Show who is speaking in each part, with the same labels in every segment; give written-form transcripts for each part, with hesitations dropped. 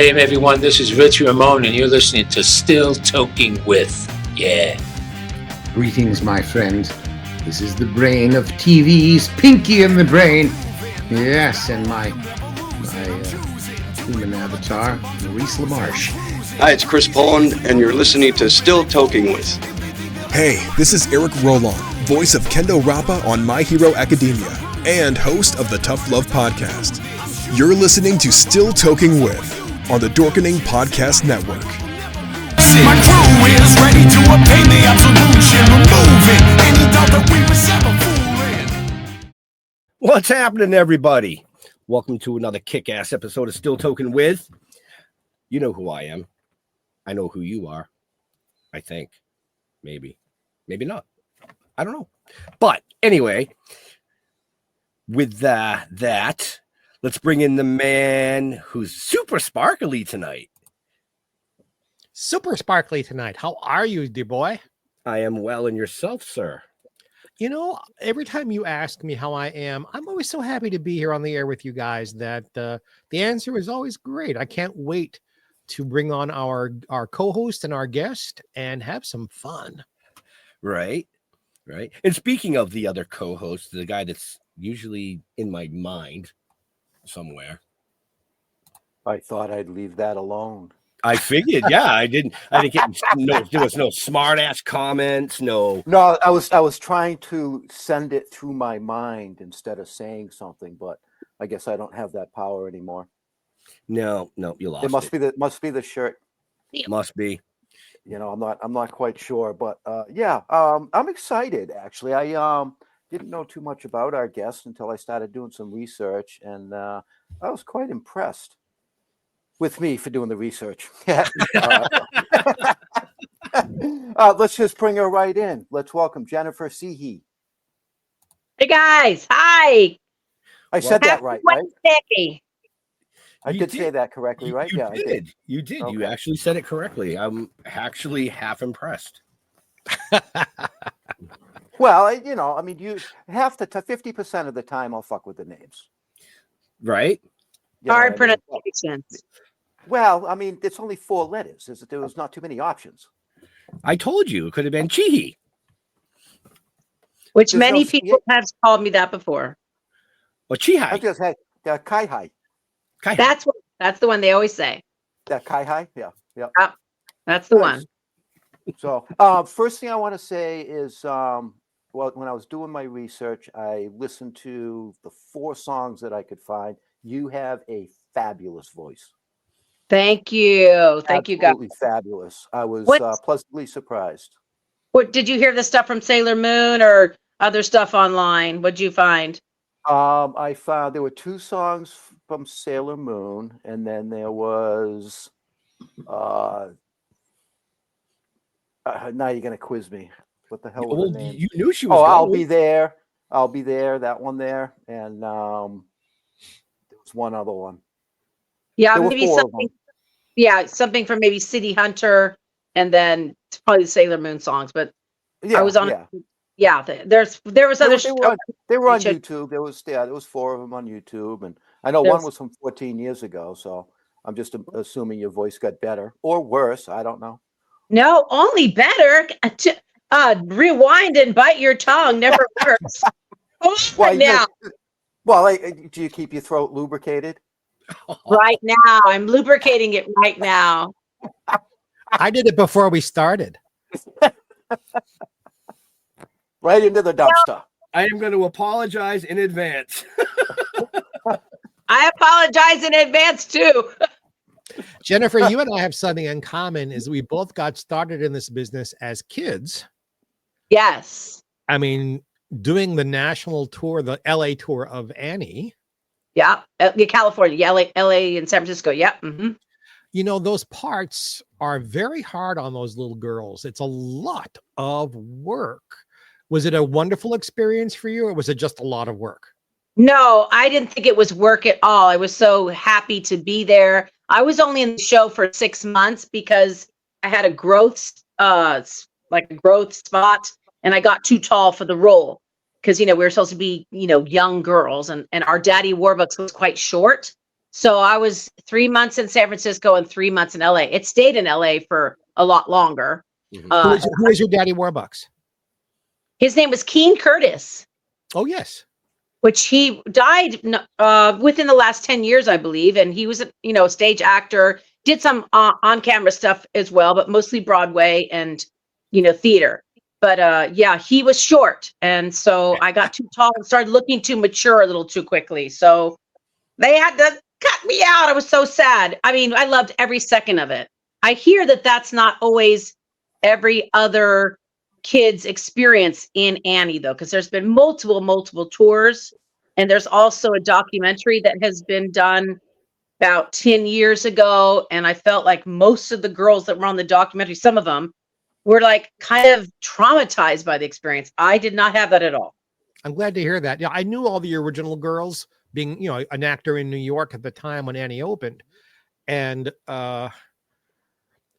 Speaker 1: game, everyone. This is Rich Ramon, and you're listening to Still Toking With. Yeah.
Speaker 2: Greetings, my friend. This is the brain of TV's Pinky in the Brain. Yes, and my human avatar, Maurice LaMarche.
Speaker 3: Hi, it's Chris Poland, and you're listening to Still Toking With.
Speaker 4: Hey, this is Eric Roland, voice of Kendo Rappa on My Hero Academia, and host of the Tough Love Podcast. You're listening to Still Toking With on the Dorkening Podcast Network.
Speaker 5: My crew is ready to obtain the absolution, removing any doubt that we was ever fooling.
Speaker 6: What's happening, everybody? Welcome to another kick-ass episode of Still Toking With. You know who I am. I know who you are. I think. Maybe not. I don't know. But anyway, with that, let's bring in the man who's super sparkly tonight.
Speaker 7: Super sparkly tonight. How are you, dear boy?
Speaker 6: I am well, and yourself, sir?
Speaker 7: You know, every time you ask me how I am, I'm always so happy to be here on the air with you guys that the answer is always great. I can't wait to bring on our co-host and our guest and have some fun.
Speaker 6: Right. And speaking of the other co-host, the guy that's usually in my mind somewhere.
Speaker 8: I thought I'd leave that alone.
Speaker 6: I figured, yeah, I didn't get there was no smart ass comments, no.
Speaker 8: I was trying to send it through my mind instead of saying something, but I guess I don't have that power anymore.
Speaker 6: No, you lost.
Speaker 8: It must be the shirt.
Speaker 6: Must be.
Speaker 8: You know, I'm not quite sure, but I'm excited actually. I didn't know too much about our guest until I started doing some research, and I was quite impressed with me for doing the research. Let's just bring her right in. Let's welcome Jennifer Cihi.
Speaker 9: Hey guys, hi.
Speaker 8: I said that right?
Speaker 9: Wednesday.
Speaker 8: I did say that correctly, right?
Speaker 6: You
Speaker 8: I did.
Speaker 6: You did.
Speaker 8: Okay.
Speaker 6: You actually said it correctly. I'm actually half impressed.
Speaker 8: Well, you have to 50% of the time I'll fuck with the names.
Speaker 6: Right?
Speaker 9: Hard pronunciation.
Speaker 8: Well, I mean, it's only 4 letters. There was not too many options.
Speaker 6: I told you it could have been Cihi.
Speaker 9: Which many people have called me that before.
Speaker 6: Well, Cihi.
Speaker 8: I just had Kai-Hai.
Speaker 9: That's the one they always say.
Speaker 8: That Kai-Hai? Yeah.
Speaker 9: That's the one.
Speaker 8: So, first thing I want to say is, when I was doing my research, I listened to the 4 songs that I could find. You have a fabulous voice.
Speaker 9: Thank you. Thank you, guys.
Speaker 8: Absolutely fabulous. I was pleasantly surprised.
Speaker 9: What did you hear the stuff from Sailor Moon or other stuff online? What'd you find?
Speaker 8: I found there were 2 songs from Sailor Moon, and then there was now you're gonna quiz me. What the hell was the name?
Speaker 6: You knew she was.
Speaker 8: Oh, I'll be there. That one there, and there was one other one.
Speaker 9: Yeah, maybe something. Yeah, something from maybe City Hunter, and then probably the Sailor Moon songs. But I was on. Yeah, there was other.
Speaker 8: They were on YouTube. There was 4 of them on YouTube, and I know one was from 14 years ago. So I'm just assuming your voice got better or worse. I don't know.
Speaker 9: No, only better. Rewind and bite your tongue never works.
Speaker 8: Do you keep your throat lubricated?
Speaker 9: Right now, I'm lubricating it right now.
Speaker 7: I did it before we started.
Speaker 8: Right into the dumpster.
Speaker 6: I am going to apologize in advance.
Speaker 9: I apologize in advance too.
Speaker 7: Jennifer, you and I have something in common is we both got started in this business as kids.
Speaker 9: Yes.
Speaker 7: I mean, doing the national tour, the LA tour of Annie.
Speaker 9: Yeah. California. Yeah, LA and San Francisco. Yeah. Mm-hmm.
Speaker 7: You know, those parts are very hard on those little girls. It's a lot of work. Was it a wonderful experience for you, or was it just a lot of work?
Speaker 9: No, I didn't think it was work at all. I was so happy to be there. I was only in the show for 6 months because I had a growth spot, and I got too tall for the role because, we were supposed to be, young girls, and our Daddy Warbucks was quite short. So I was 3 months in San Francisco and 3 months in LA. It stayed in LA for a lot longer.
Speaker 7: Who is your Daddy Warbucks?
Speaker 9: His name was Keen Curtis.
Speaker 7: Oh, yes.
Speaker 9: Which he died within the last 10 years, I believe. And he was, a stage actor, did some on-camera stuff as well, but mostly Broadway and, theater. But he was short. And so I got too tall and started looking too mature a little too quickly. So they had to cut me out. I was so sad. I mean, I loved every second of it. I hear that that's not always every other kid's experience in Annie, though, because there's been multiple tours. And there's also a documentary that has been done about 10 years ago. And I felt like most of the girls that were on the documentary, some of them were like kind of traumatized by the experience. I did not have that at all.
Speaker 7: I'm glad to hear that. Yeah, I knew all the original girls, being, an actor in New York at the time when Annie opened. And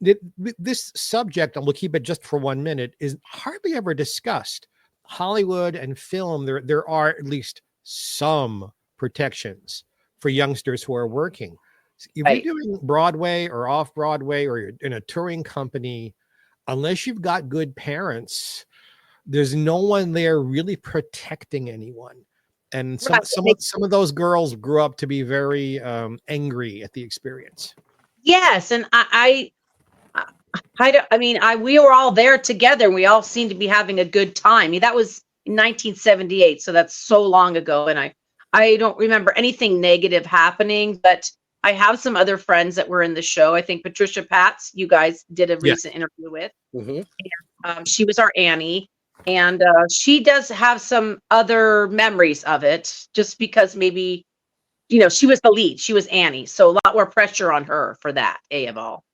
Speaker 7: this subject, and we'll keep it just for 1 minute, is hardly ever discussed. Hollywood and film, there are at least some protections for youngsters who are working. If you're doing Broadway or off Broadway, or you're in a touring company, unless you've got good parents, there's no one there really protecting anyone. And some of those girls grew up to be very angry at the experience.
Speaker 9: Yes, and we were all there together, and we all seemed to be having a good time. I mean, that was in 1978, so that's so long ago, and I don't remember anything negative happening. But I have some other friends that were in the show. I think Patricia Patz, you guys did a recent interview with. And, she was our Annie. And she does have some other memories of it, just because maybe, she was the lead. She was Annie. So a lot more pressure on her for that, of all.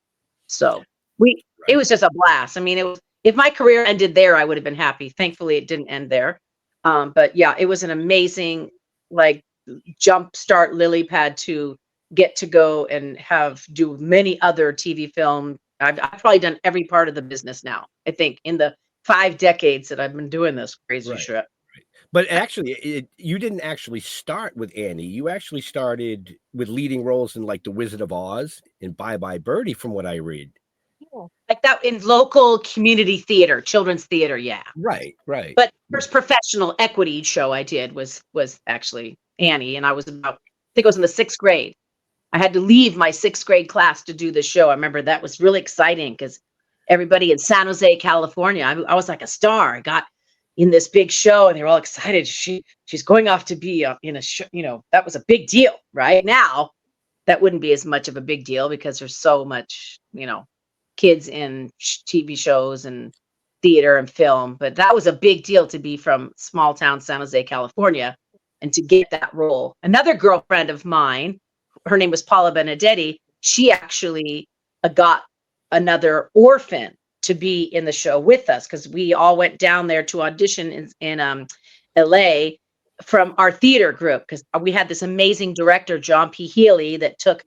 Speaker 9: So it was just a blast. I mean, if my career ended there, I would have been happy. Thankfully, it didn't end there. But yeah, it was an amazing, jumpstart lily pad to get to go and do many other TV film. I've probably done every part of the business now, I think, in the 5 decades that I've been doing this crazy shit.
Speaker 6: But actually, you didn't actually start with Annie. You actually started with leading roles in The Wizard of Oz and Bye Bye Birdie, from what I read.
Speaker 9: Like that in local community theater, children's theater. Yeah.
Speaker 6: Right.
Speaker 9: But first professional equity show I did was actually Annie. And I think I was in the 6th grade. I had to leave my 6th grade class to do the show. I remember that was really exciting because everybody in San Jose, California, I was like a star. I got in this big show and they were all excited. She's going off to be in a show, that was a big deal. Right now, that wouldn't be as much of a big deal because there's so much, kids in TV shows and theater and film. But that was a big deal to be from small town San Jose, California, and to get that role. Another girlfriend of mine, her name was Paula Benedetti. She actually got another orphan to be in the show with us because we all went down there to audition in LA from our theater group, because we had this amazing director, John P. Healy, that took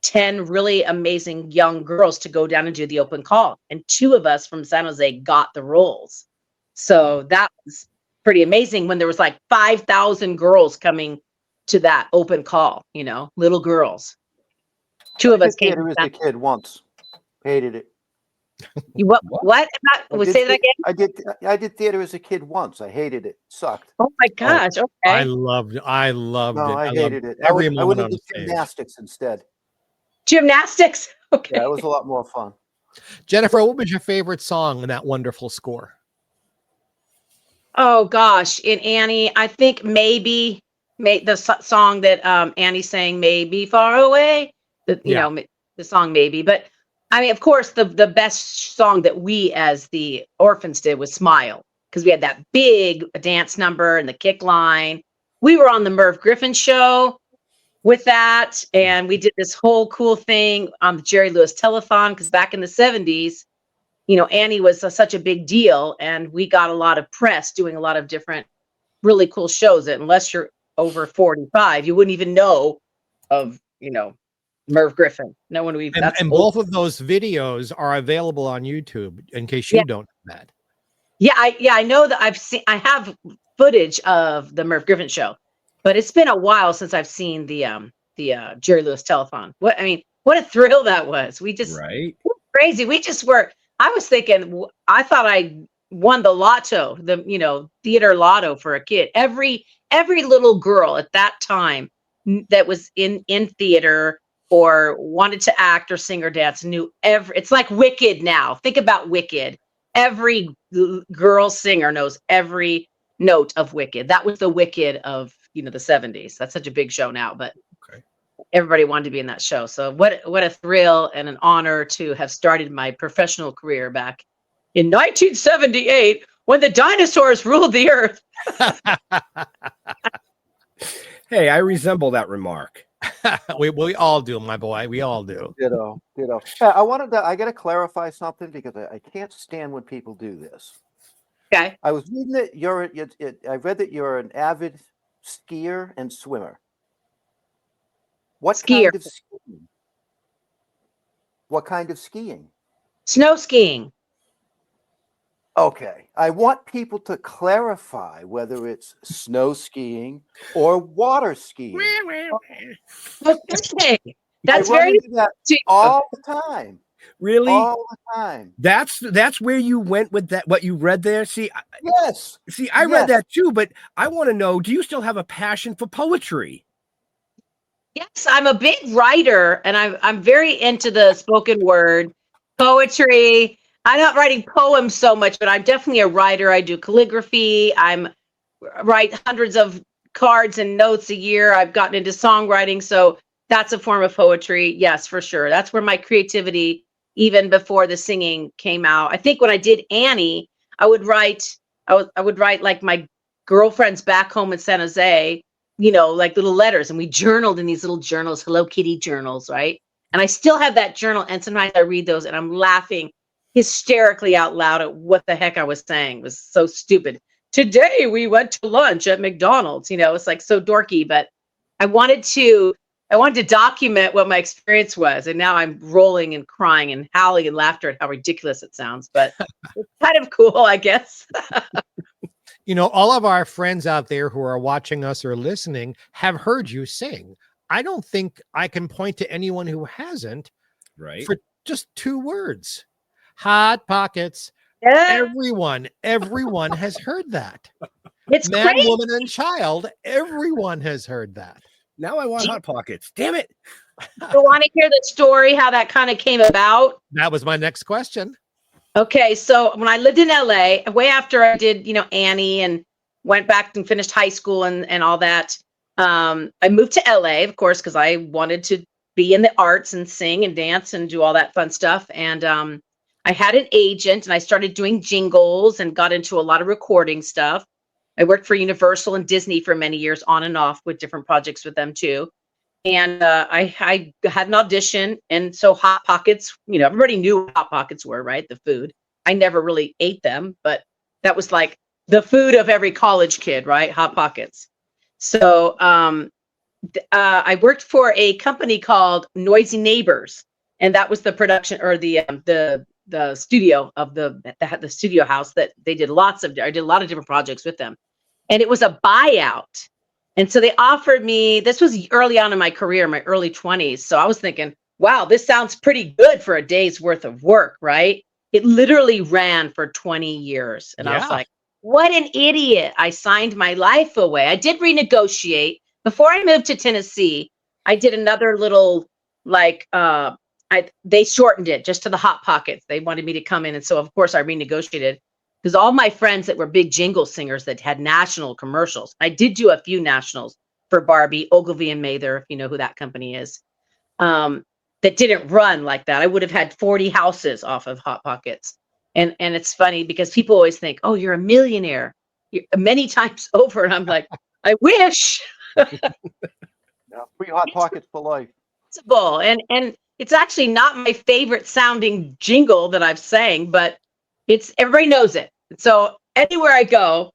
Speaker 9: 10 really amazing young girls to go down and do the open call. And 2 of us from San Jose got the roles. So that was pretty amazing when there was 5,000 girls coming to that open call, little girls. 2 of us came.
Speaker 8: I did theater as a kid once. Hated it.
Speaker 9: You what? Say that again.
Speaker 8: I did theater as a kid once. I hated it. Sucked.
Speaker 9: Oh my gosh. Okay.
Speaker 7: I loved it.
Speaker 8: I hated it. I went into gymnastics instead.
Speaker 9: Gymnastics. Okay.
Speaker 8: Yeah, it was a lot more fun.
Speaker 7: Jennifer, what was your favorite song in that wonderful score?
Speaker 9: Oh gosh, in Annie, I think maybe the song that Annie sang, "Maybe Far Away." The song "Maybe," but I mean, of course, the best song that we as the orphans did was "Smile," because we had that big dance number and the kick line. We were on the Merv Griffin show with that, and we did this whole cool thing on the Jerry Lewis Telethon, because back in the 70s, Annie was such a big deal, and we got a lot of press doing a lot of different really cool shows that unless you're over 45, you wouldn't even know of, Merv Griffin. No one
Speaker 7: and both of those videos are available on YouTube in case you don't know that.
Speaker 9: Yeah, I know that I have footage of the Merv Griffin show, but it's been a while since I've seen the Jerry Lewis Telethon. What a thrill that was. We just
Speaker 6: Right.
Speaker 9: crazy. We just were. I was thinking. I thought I won the lotto, theater lotto for a kid. Every little girl at that time that was in theater or wanted to act or sing or dance knew it's like Wicked now. Think about Wicked. Every girl singer knows every note of Wicked. That was the Wicked of the 70s. That's such a big show now, but everybody wanted to be in that show. So what a thrill and an honor to have started my professional career back in 1978 when the dinosaurs ruled the earth.
Speaker 6: Hey, I resemble that remark.
Speaker 7: we all do, my boy. We all do.
Speaker 8: Ditto. I got to clarify something because I can't stand when people do this.
Speaker 9: Okay.
Speaker 8: I was reading that I read that you're an avid skier and swimmer. What kind of skiing? What kind of skiing?
Speaker 9: Snow skiing.
Speaker 8: Okay. I want people to clarify whether it's snow skiing or water skiing.
Speaker 9: Okay. That's
Speaker 8: very that all the time.
Speaker 6: Really?
Speaker 8: All the time.
Speaker 6: That's where you went with that, what you read there?
Speaker 8: Yes.
Speaker 6: I read that too, but I want to know, do you still have a passion for poetry?
Speaker 9: Yes, I'm a big writer, and I'm very into the spoken word, poetry. I'm not writing poems so much, but I'm definitely a writer. I do calligraphy. Write hundreds of cards and notes a year. I've gotten into songwriting, so that's a form of poetry. Yes, for sure. That's where my creativity, even before the singing came out. I think when I did Annie, I would write like my girlfriends back home in San Jose, like little letters, and we journaled in these little journals, Hello Kitty journals, right? And I still have that journal, and sometimes I read those and I'm laughing hysterically out loud at what the heck I was saying. It was so stupid. Today we went to lunch at McDonald's. It's like so dorky, but I wanted to document what my experience was, and now I'm rolling and crying and howling in laughter at how ridiculous it sounds, but it's kind of cool, I guess.
Speaker 7: All of our friends out there who are watching us or listening have heard you sing. I don't think I can point to anyone who hasn't.
Speaker 6: Right.
Speaker 7: For just 2 words. Hot Pockets.
Speaker 9: Yeah.
Speaker 7: Everyone has heard that.
Speaker 9: It's
Speaker 7: man,
Speaker 9: great.
Speaker 7: woman, and child. Everyone has heard that.
Speaker 6: Now I want Hot Pockets. Damn it.
Speaker 9: You want to hear the story, how that kind of came about?
Speaker 7: That was my next question.
Speaker 9: Okay, so when I lived in LA, way after I did, Annie and went back and finished high school and all that, I moved to LA, of course, because I wanted to be in the arts and sing and dance and do all that fun stuff. And I had an agent, and I started doing jingles and got into a lot of recording stuff. I worked for Universal and Disney for many years, on and off with different projects with them too. And I had an audition, and so Hot Pockets, everybody knew what Hot Pockets were, right? The food. I never really ate them, but that was like the food of every college kid, right? Hot Pockets. So I worked for a company called Noisy Neighbors, and that was the production or the studio of the studio house that they did I did a lot of different projects with them, and it was a buyout. And so they offered me, this was early on in my career, my early 20s. So I was thinking, wow, this sounds pretty good for a day's worth of work, right? It literally ran for 20 years. And I was like, what an idiot. I signed my life away. I did renegotiate. Before I moved to Tennessee, I did another little, they shortened it just to the Hot Pockets. They wanted me to come in. And so, of course, I renegotiated. Because all my friends that were big jingle singers that had national commercials, I did do a few nationals for Barbie, Ogilvy and Mather, if you know who that company is, that didn't run like that. I would have had 40 houses off of Hot Pockets. And it's funny because people always think, oh, you're a millionaire many times over. And I'm like, I wish.
Speaker 8: Free Hot Pockets for life.
Speaker 9: And it's actually not my favorite sounding jingle that I've sang, but everybody knows it. So anywhere I go,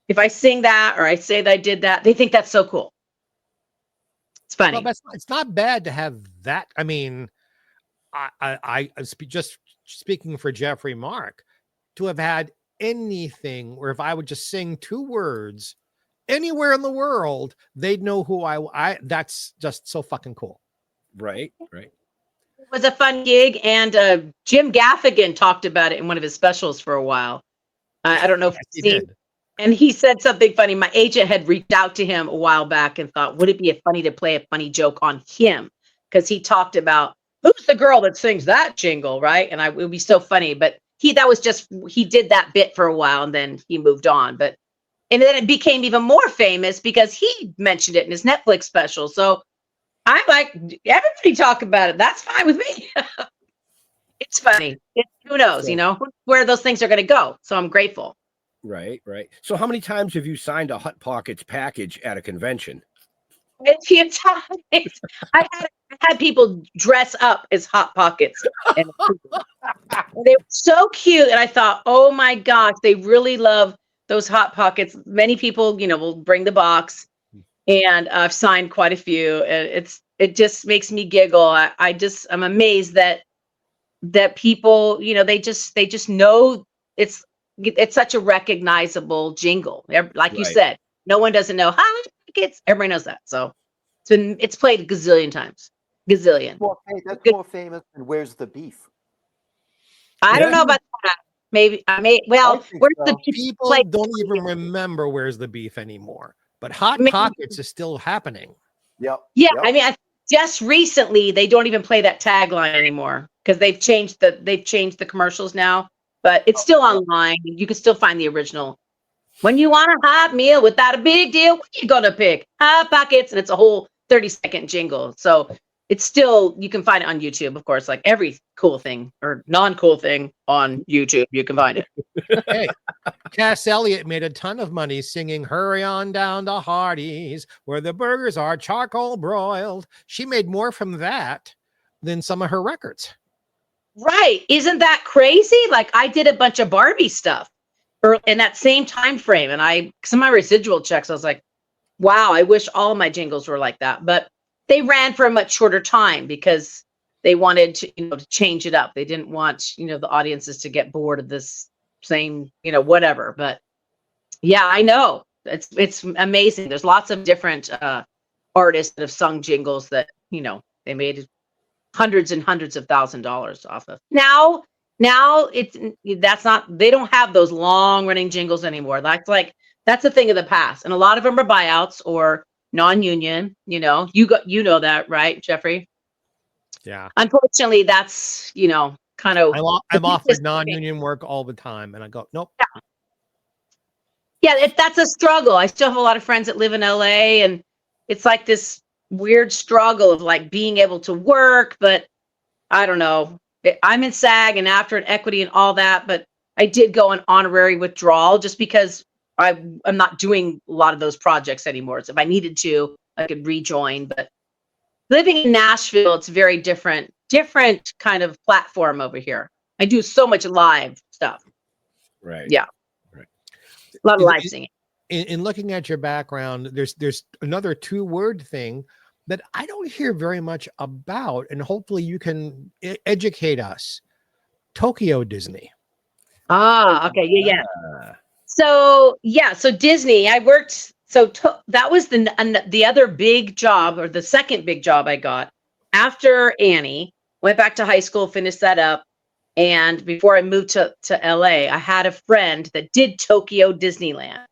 Speaker 9: if I sing that or I say that I did that, they think that's so cool. It's funny.
Speaker 7: Well, it's not bad to have that. I mean, just speaking for Jeffrey Mark, to have had anything where if I would just sing 2 words anywhere in the world, they'd know who I that's just so fucking cool.
Speaker 6: Right.
Speaker 9: It was a fun gig, and Jim Gaffigan talked about it in one of his specials for a while. I don't know if
Speaker 7: He
Speaker 9: you've seen.
Speaker 7: did.
Speaker 9: And he said something funny. My agent had reached out to him a while back and thought, would it be funny to play a funny joke on him? Because he talked about who's the girl that sings that jingle, right? And it would be so funny. But he did that bit for a while and then he moved on. And then it became even more famous because he mentioned it in his Netflix special. So I'm like, everybody talk about it. That's fine with me. It's funny. Who knows, where those things are going to go. So I'm grateful.
Speaker 6: Right. So how many times have you signed a Hot Pockets package at a convention?
Speaker 9: A few times. I had people dress up as Hot Pockets. And they were so cute. And I thought, oh my gosh, they really love those Hot Pockets. Many people, will bring the box. And I've signed quite a few. And it just makes me giggle. I'm amazed that people, they just know it's such a recognizable jingle. Like you said, no one doesn't know Hot Pockets. Everybody knows that. So it's played a gazillion times. Gazillion.
Speaker 8: That's more famous than Where's the Beef?
Speaker 9: I don't know about that. Maybe where's the beef?
Speaker 7: People don't even remember Where's the Beef anymore. But Hot Pockets is still happening.
Speaker 8: Yep.
Speaker 9: Yeah, yep. I mean, just recently they don't even play that tagline anymore because they've changed the commercials now. But it's still online. You can still find the original. When you want a hot meal without a big deal, what are you gonna pick? Hot Pockets, and it's a whole 30-second jingle. So it's still, you can find it on YouTube, of course, like every cool thing or non-cool thing on YouTube. You can find it.
Speaker 7: Hey, Cass Elliot made a ton of money singing "Hurry On Down to Hardee's," where the burgers are charcoal broiled. She made more from that than some of her records.
Speaker 9: Right. Isn't that crazy? Like I did a bunch of Barbie stuff in that same time frame. And some of my residual checks, I was like, wow, I wish all my jingles were like that. But they ran for a much shorter time because they wanted to, to change it up. They didn't want, the audiences to get bored of this same, whatever. But yeah, I know. It's amazing. There's lots of different artists that have sung jingles that, they made hundreds and hundreds of $1,000s off of. Now they don't have those long running jingles anymore. That's a thing of the past. And a lot of them are buyouts or non-union, you know that, right, Jeffrey?
Speaker 7: Yeah.
Speaker 9: Unfortunately, that's, kind of.
Speaker 7: I'm offered non-union work all the time. And I go, nope.
Speaker 9: Yeah, that's a struggle. I still have a lot of friends that live in LA and it's like this weird struggle of like being able to work, but I don't know. I'm in SAG and after an equity and all that, but I did go on honorary withdrawal just because I'm not doing a lot of those projects anymore. So if I needed to, I could rejoin. But living in Nashville, it's very different kind of platform over here. I do so much live stuff.
Speaker 6: Right.
Speaker 9: Yeah.
Speaker 6: Right.
Speaker 9: A lot of live singing.
Speaker 7: In looking at your background, there's another 2-word thing that I don't hear very much about, and hopefully you can educate us. Tokyo Disney.
Speaker 9: Ah, okay, yeah. So Disney. I worked. That was the other big job, or the second big job I got after Annie. Went back to high school, finished that up, and before I moved to LA, I had a friend that did Tokyo Disneyland.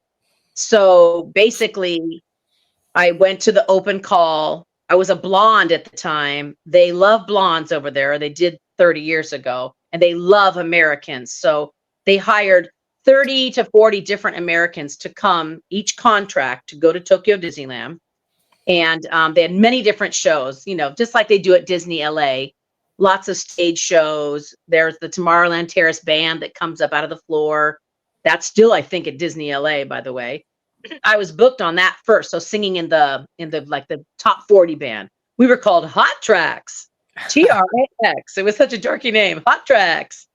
Speaker 9: So basically, I went to the open call. I was a blonde at the time. They love blondes over there. They did 30 years ago, and they love Americans. So they hired 30 to 40 different Americans to come, each contract, to go to Tokyo Disneyland. And they had many different shows, just like they do at Disney LA. Lots of stage shows. There's the Tomorrowland Terrace band that comes up out of the floor. That's still, I think, at Disney LA, by the way. I was booked on that first. So singing in the like the top 40 band. We were called Hot Tracks. TRAX. It was such a dorky name, Hot Tracks.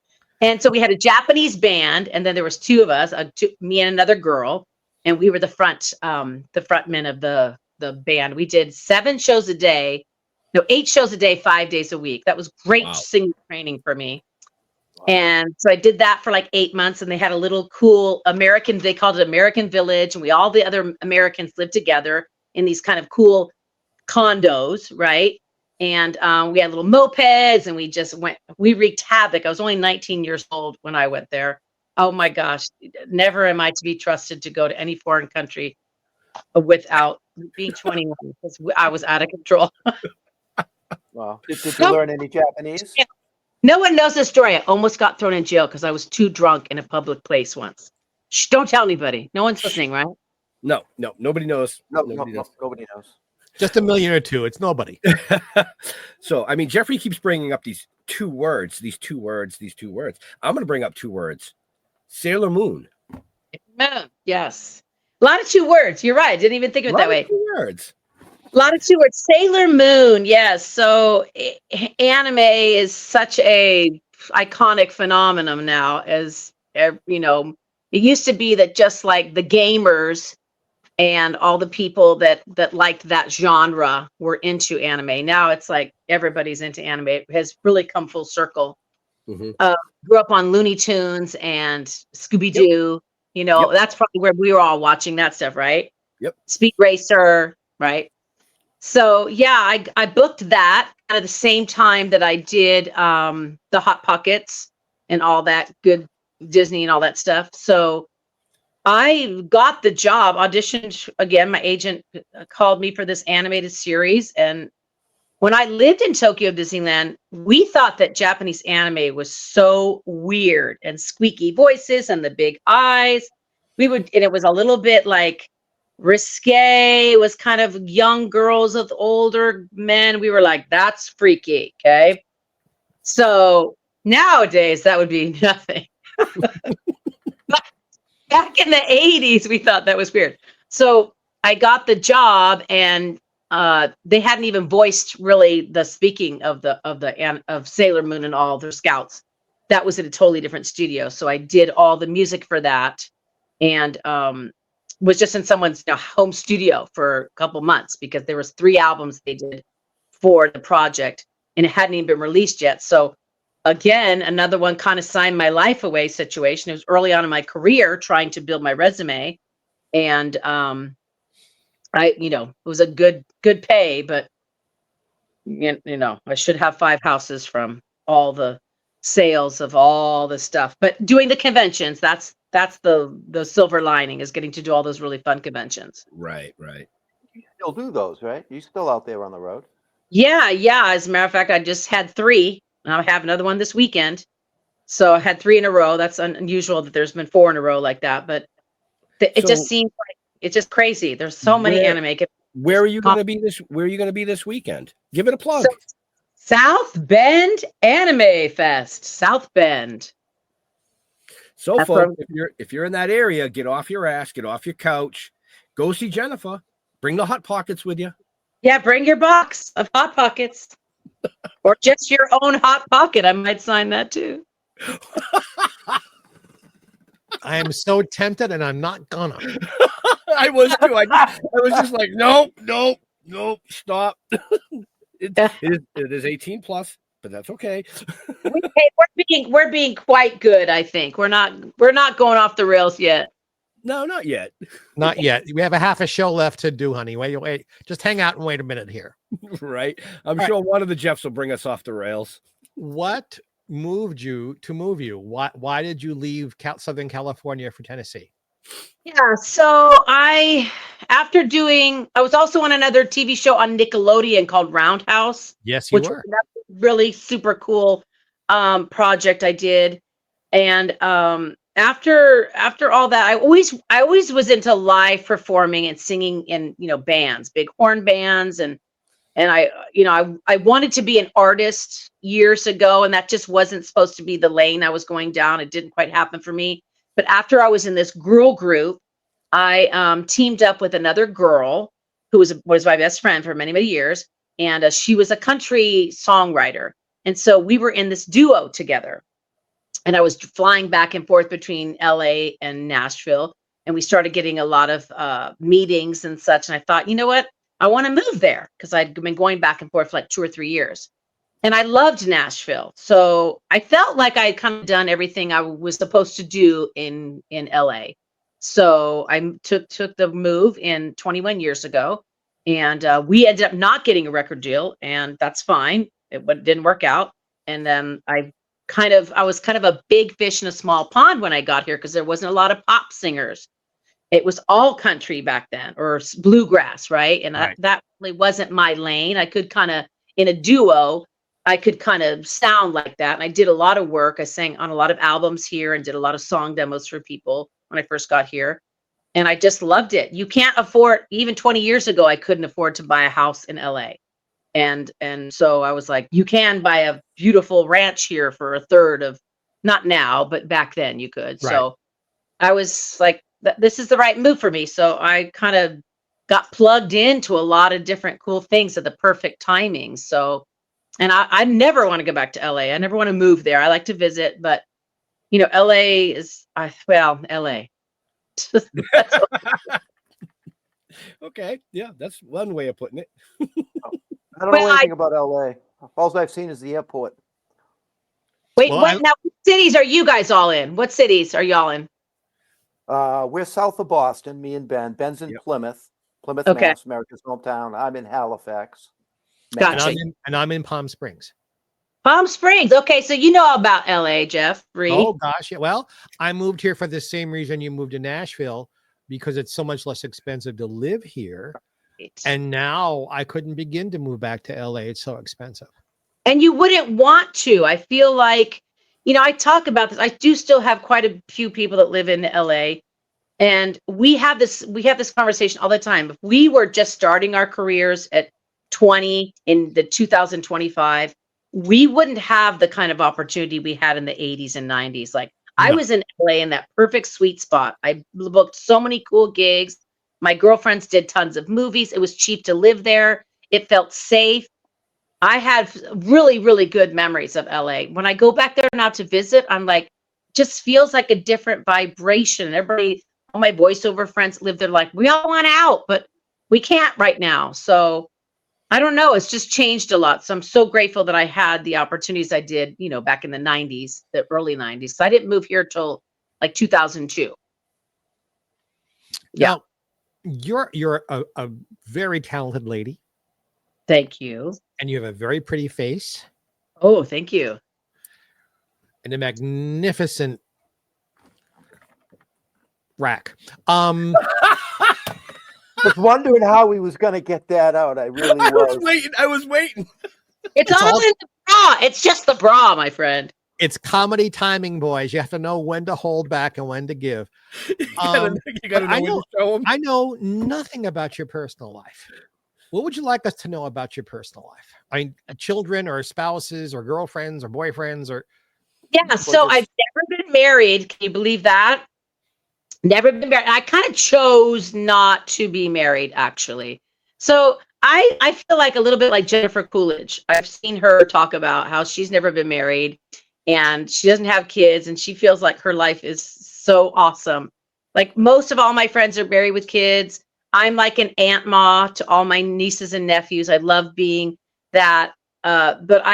Speaker 9: And so we had a Japanese band, and then there was 2 of us, me and another girl, and we were the frontmen of the band. We did 8 shows a day, 5 days a week. That was great singing training for me. And so I did that for like 8 months, and they had a little cool they called it American Village, and all the other Americans lived together in these kind of cool condos, right? And we had little mopeds, and we wreaked havoc. I was only 19 years old when I went there. Oh my gosh, never am I to be trusted to go to any foreign country without being 21, because I was out of control.
Speaker 8: Well, did you learn any Japanese?
Speaker 9: No one knows this story. I almost got thrown in jail because I was too drunk in a public place once. Shh, don't tell anybody. No one's listening, right?
Speaker 6: No, nobody knows.
Speaker 8: Nobody knows.
Speaker 7: Just a million or two. It's nobody.
Speaker 6: So, I mean, Jeffrey keeps bringing up these two words. I'm going to bring up two words. Sailor Moon.
Speaker 9: Moon, yes. A lot of two words. You're right. I didn't even think of it that way.
Speaker 6: Two words.
Speaker 9: A lot of two words. Sailor Moon, yes. So anime is such a iconic phenomenon now, as you know. It used to be that just like the gamers and all the people that liked that genre were into anime. Now it's like everybody's into anime. It has really come full circle.
Speaker 6: Mm-hmm.
Speaker 9: Grew up on Looney Tunes and Scooby-Doo. Yep. That's probably where we were all watching that stuff, right?
Speaker 6: Yep.
Speaker 9: Speed Racer, right? So yeah, I booked that at the same time that I did the Hot Pockets and all that good Disney and all that stuff. So I got the job, auditioned again. My agent called me for this animated series. And when I lived in Tokyo Disneyland, we thought that Japanese anime was so weird and squeaky voices and the big eyes. And it was a little bit like risque. It was kind of young girls with older men. We were like, that's freaky. Okay. So nowadays that would be nothing. But back in the 80s, we thought that was weird. So I got the job, and they hadn't even voiced really the speaking of Sailor Moon and all their scouts. That was in a totally different studio. So I did all the music for that, and was just in someone's home studio for a couple months, because there was 3 albums they did for the project, and it hadn't even been released yet. So again, another one kind of signed my life away situation. It was early on in my career trying to build my resume, and it was a good pay, but I should have 5 houses from all the sales of all the stuff. But doing the conventions, that's the silver lining, is getting to do all those really fun conventions.
Speaker 6: Right.
Speaker 8: You still do those, right? You're still out there on the road.
Speaker 9: Yeah. As a matter of fact, I just had 3, and I'll have another one this weekend. So I had 3 in a row. That's unusual that there's been 4 in a row like that, but it just seems like it's just crazy. There's so many anime.
Speaker 6: Where are you going to be this weekend? Give it a plug.
Speaker 9: South Bend Anime Fest, South Bend.
Speaker 6: So, folks, if you're in that area, get off your ass, get off your couch, go see Jennifer. Bring the Hot Pockets with you.
Speaker 9: Yeah, bring your box of Hot Pockets, or just your own Hot Pocket. I might sign that too.
Speaker 7: I am so tempted, and I'm not gonna.
Speaker 6: I was too. I was just like, nope, stop. It is 18 plus, but that's okay.
Speaker 9: We're being quite good, I think. We're not going off the rails yet.
Speaker 6: No, not yet.
Speaker 7: Not yet. We have a half a show left to do, honey. Wait. Just hang out and wait a minute here.
Speaker 6: Right. I'm sure one of the Jeffs will bring us off the rails.
Speaker 7: What moved you to move you? Why did you leave Southern California for Tennessee?
Speaker 9: Yeah, so I was also on another TV show on Nickelodeon called Roundhouse.
Speaker 7: Yes, you were.
Speaker 9: Was really super cool project I did. And after all that, I always was into live performing and singing in bands, big horn bands, and I wanted to be an artist years ago, and that just wasn't supposed to be the lane I was going down. It didn't quite happen for me. But after I was in this girl group, I teamed up with another girl who was my best friend for many, many years. And she was a country songwriter. And so we were in this duo together. And I was flying back and forth between LA and Nashville. And we started getting a lot of meetings and such. And I thought, you know what? I want to move there, because I'd been going back and forth for like 2 or 3 years. And I loved Nashville. So I felt like I had kind of done everything I was supposed to do in LA. So I took the move in 21 years ago, and we ended up not getting a record deal, and that's fine. It didn't work out. And then I was kind of a big fish in a small pond when I got here because there wasn't a lot of pop singers. It was all country back then, or bluegrass, right? And
Speaker 7: Right.
Speaker 9: that really wasn't my lane. I could kind of, in a duo, I could kind of sound like that. And I did a lot of work. I sang on a lot of albums here and did a lot of song demos for people when I first got here. And I just loved it. You can't afford, even 20 years ago, I couldn't afford to buy a house in LA. And so I was like, you can buy a beautiful ranch here for a third of, not now, but back then you could.
Speaker 7: Right.
Speaker 9: So I was like, this is the right move for me. So I kind of got plugged into a lot of different cool things at the perfect timing. So, and I never want to go back to LA. I never want to move there. I like to visit, but you know, LA is, LA.
Speaker 6: Okay, yeah, that's one way of putting it.
Speaker 8: I don't know anything about LA. All I've seen is the airport.
Speaker 9: Wait,
Speaker 7: Well,
Speaker 9: what cities are you guys all in? What cities are y'all in?
Speaker 8: We're south of Boston, me and Ben. Ben's in Plymouth,
Speaker 9: Okay.
Speaker 8: Mass, America's hometown. I'm in Halifax.
Speaker 9: Gotcha.
Speaker 7: And I'm in Palm Springs.
Speaker 9: Palm Springs. Okay, so you know all about LA, Jeff. Reed.
Speaker 7: Oh gosh, yeah. Well, I moved here for the same reason you moved to Nashville, because it's so much less expensive to live here. And now I couldn't begin to move back to LA. It's so expensive.
Speaker 9: And you wouldn't want to. I feel like, you know, I talk about this. I do still have quite a few people that live in LA. And we have this conversation all the time. If we were just starting our careers at 20 in the 2025, we wouldn't have the kind of opportunity we had in the 80s and 90s. Like I was in LA in that perfect sweet spot. I booked so many cool gigs. My girlfriends did tons of movies. It was cheap to live there. It felt safe. I had really, really good memories of LA. When I go back there now to visit, I'm like, just feels like a different vibration. Everybody, all my voiceover friends live there, like, we all want out, but we can't right now. So I don't know. It's just changed a lot. So I'm so grateful that I had the opportunities I did, you know, back in the 90s, the early 90s. So I didn't move here till like 2002. Yeah.
Speaker 7: Now, you're a very talented lady.
Speaker 9: Thank you.
Speaker 7: And you have a very pretty face.
Speaker 9: Oh, thank you.
Speaker 7: And a magnificent rack.
Speaker 8: I was wondering how he was going to get that out. I really was.
Speaker 6: I was waiting.
Speaker 9: It's all in the bra. It's just the bra, my friend.
Speaker 7: It's comedy timing, boys. You have to know when to hold back and when to give.
Speaker 6: You gotta know when to show 'em.
Speaker 7: I know nothing about your personal life. What would you like us to know about your personal life? I mean, children or spouses or girlfriends or boyfriends or...
Speaker 9: Yeah, so I've never been married. Can you believe that? Never been married. I kind of chose not to be married, actually. So I feel like a little bit like Jennifer Coolidge. I've seen her talk about how she's never been married and she doesn't have kids and she feels like her life is so awesome. Like most of all my friends are married with kids. I'm like an aunt ma to all my nieces and nephews. I love being that. But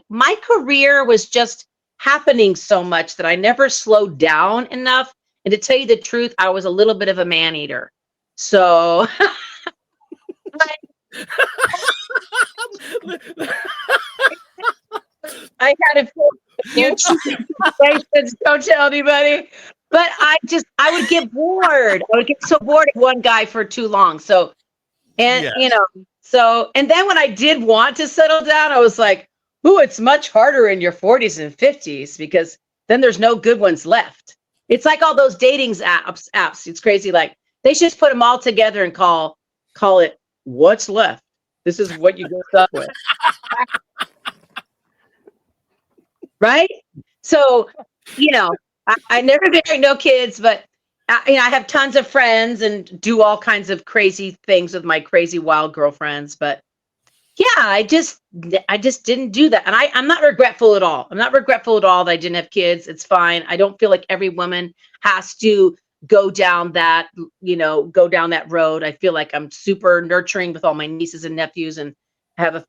Speaker 9: my career was just happening so much that I never slowed down enough. And to tell you the truth, I was a little bit of a man eater. So I had a few don't tell anybody. But I would get bored. I would get so bored of one guy for too long. So, and you know, so, and then when I did want to settle down, I was like, ooh, it's much harder in your 40s and 50s because then there's no good ones left. It's like all those dating apps. It's crazy. Like they should just put them all together and call it what's left. This is what you go stuck with. Right? So, you know, I never married, no kids, but I have tons of friends and do all kinds of crazy things with my crazy wild girlfriends. But yeah, I just didn't do that. And I'm not regretful at all. I'm not regretful at all that I didn't have kids. It's fine. I don't feel like every woman has to go down that road. I feel like I'm super nurturing with all my nieces and nephews and have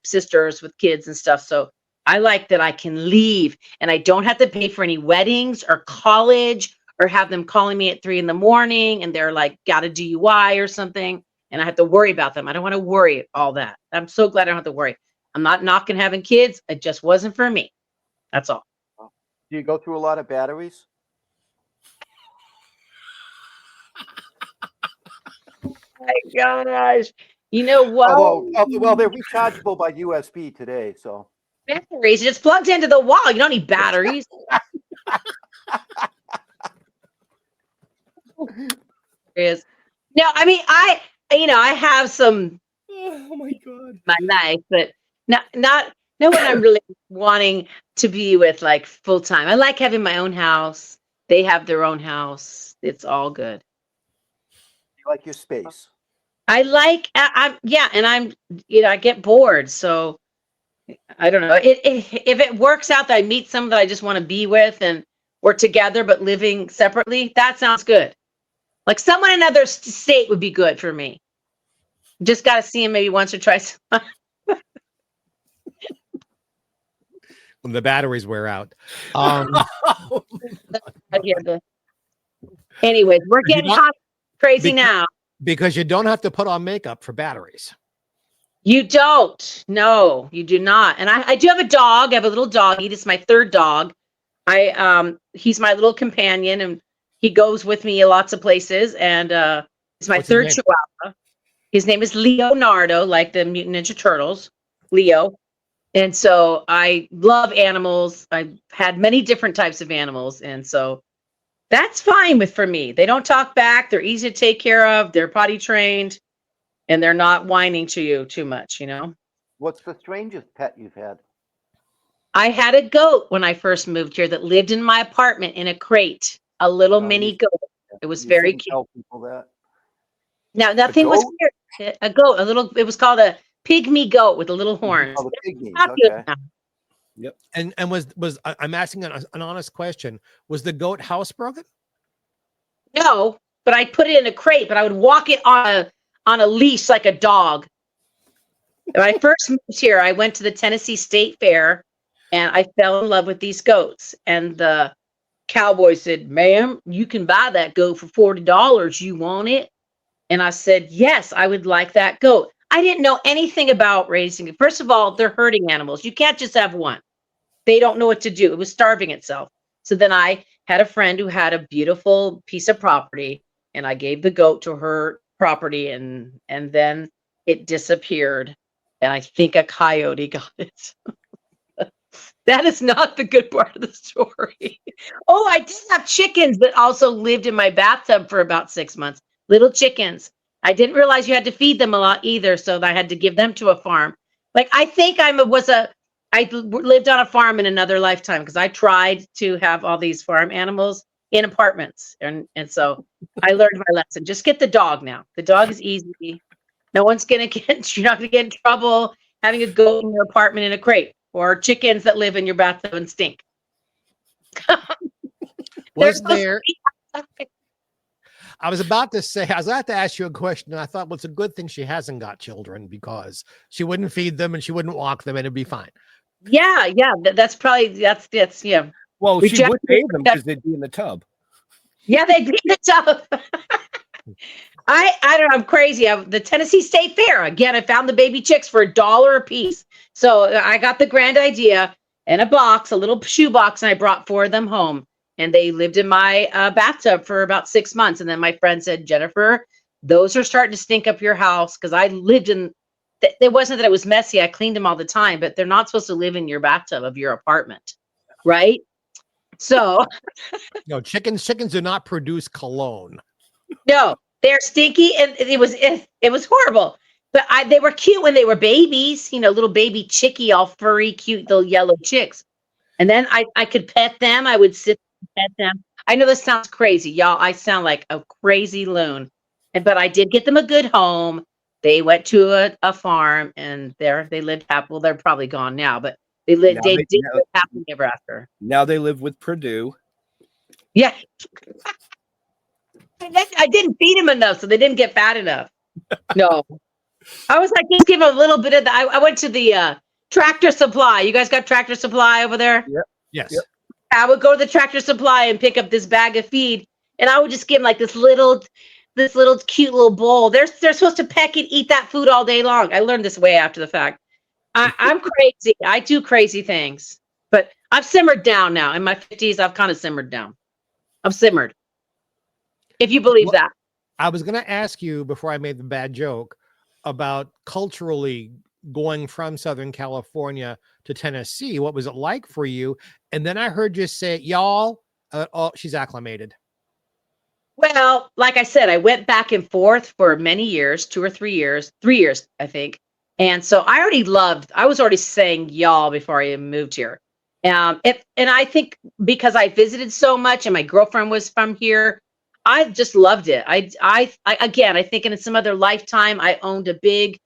Speaker 9: sisters with kids and stuff. So I like that I can leave and I don't have to pay for any weddings or college or have them calling me at 3 a.m. and they're like, got a DUI or something. And I have to worry about them. I don't want to worry all that. I'm so glad I don't have to worry. I'm not knocking having kids. It just wasn't for me. That's all.
Speaker 8: Do you go through a lot of batteries?
Speaker 9: My gosh. You know what?
Speaker 8: Well, they're rechargeable by USB today, so.
Speaker 9: Batteries, it just plugs into the wall. You don't need batteries. No, I mean, I have some.
Speaker 6: Oh my God.
Speaker 9: My life, but not no one I'm really wanting to be with like full time. I like having my own house. They have their own house. It's all good.
Speaker 8: You like your space.
Speaker 9: I like, and I'm, I get bored. So I don't know. If it works out that I meet someone that I just want to be with and we're together but living separately, that sounds good. Like someone in another state would be good for me. Just got to see him maybe once or twice.
Speaker 7: When the batteries wear out.
Speaker 9: Anyways, we're getting hot, crazy now.
Speaker 7: Because you don't have to put on makeup for batteries.
Speaker 9: You don't. No, you do not. And I do have a dog. I have a little doggy. This is my third dog. He's my little companion, and he goes with me lots of places. And it's my third Chihuahua. His name is Leonardo, like the Mutant Ninja Turtles, Leo. And so I love animals. I've had many different types of animals. And so that's fine for me. They don't talk back. They're easy to take care of. They're potty trained. And they're not whining to you too much,
Speaker 8: What's the strangest pet you've had?
Speaker 9: I had a goat when I first moved here that lived in my apartment in a crate, a little mini goat. It was very cute.
Speaker 8: Tell people that.
Speaker 9: Now, nothing was weird. A goat, it was called a pygmy goat with a little horns.
Speaker 8: Oh, the pygmy. Okay.
Speaker 6: Yep.
Speaker 7: And was I'm asking an honest question. Was the goat housebroken?
Speaker 9: No, but I put it in a crate, but I would walk it on a leash like a dog. When I first moved here, I went to the Tennessee State Fair and I fell in love with these goats. And the cowboy said, "Ma'am, you can buy that goat for $40. You want it?" And I said, "Yes, I would like that goat." I didn't know anything about raising it. First of all, they're herding animals. You can't just have one. They don't know what to do. It was starving itself. So then I had a friend who had a beautiful piece of property, and I gave the goat to her property, and then it disappeared. And I think a coyote got it. That is not the good part of the story. Oh, I did have chickens that also lived in my bathtub for about 6 months. Little chickens. I didn't realize you had to feed them a lot either, so I had to give them to a farm. Like, I think I lived on a farm in another lifetime because I tried to have all these farm animals in apartments. And so I learned my lesson. Just get the dog now. The dog is easy. No one's you're not going to get in trouble having a goat in your apartment in a crate or chickens that live in your bathtub and stink.
Speaker 7: I was about to ask you a question, and I thought, well, it's a good thing she hasn't got children because she wouldn't feed them and she wouldn't walk them and it'd be fine.
Speaker 9: Yeah. That's yeah.
Speaker 6: Well, she would feed them because they'd be in the tub.
Speaker 9: Yeah, they'd be in the tub. I don't know. I'm crazy. The Tennessee State Fair. Again, I found the baby chicks for $1 a piece. So I got the grand idea in a box, a little shoe box, and I brought 4 of them home. And they lived in my bathtub for about 6 months. And then my friend said, "Jennifer, those are starting to stink up your house." Because I lived in, it wasn't that it was messy. I cleaned them all the time, but they're not supposed to live in your bathtub of your apartment. Right? So.
Speaker 7: No, chickens do not produce cologne.
Speaker 9: No, they're stinky. And it was horrible. But they were cute when they were babies, little baby chickie, all furry, cute, little yellow chicks. And then I could pet them. I would sit and pet them. I know this sounds crazy, y'all. I sound like a crazy loon. But I did get them a good home. They went to a farm, and they lived happy. Well, they're probably gone now, but they did live happily ever after.
Speaker 6: Now they live with Purdue.
Speaker 9: Yeah. I didn't feed them enough, so they didn't get fat enough. No. I was like, just give a little bit of the. I went to the Tractor Supply. You guys got Tractor Supply over there?
Speaker 6: Yep.
Speaker 7: Yes.
Speaker 6: Yep.
Speaker 9: I would go to the Tractor Supply and pick up this bag of feed, and I would just give them like this little cute little bowl. They're supposed to peck and eat that food all day long. I learned this way after the fact. I'm crazy. I do crazy things, but I've simmered down now. In my 50s, I've kind of simmered down. I've simmered, if you believe that.
Speaker 7: I was going to ask you before I made the bad joke about culturally going from Southern California to Tennessee. What was it like for you? And then I heard you say, y'all, oh, she's acclimated.
Speaker 9: Well, like I said, I went back and forth for many years, 2 or 3 years, 3 years, I think. And so I was already saying y'all before I even moved here. And I think because I visited so much and my girlfriend was from here, I just loved it. I think in some other lifetime, I owned a big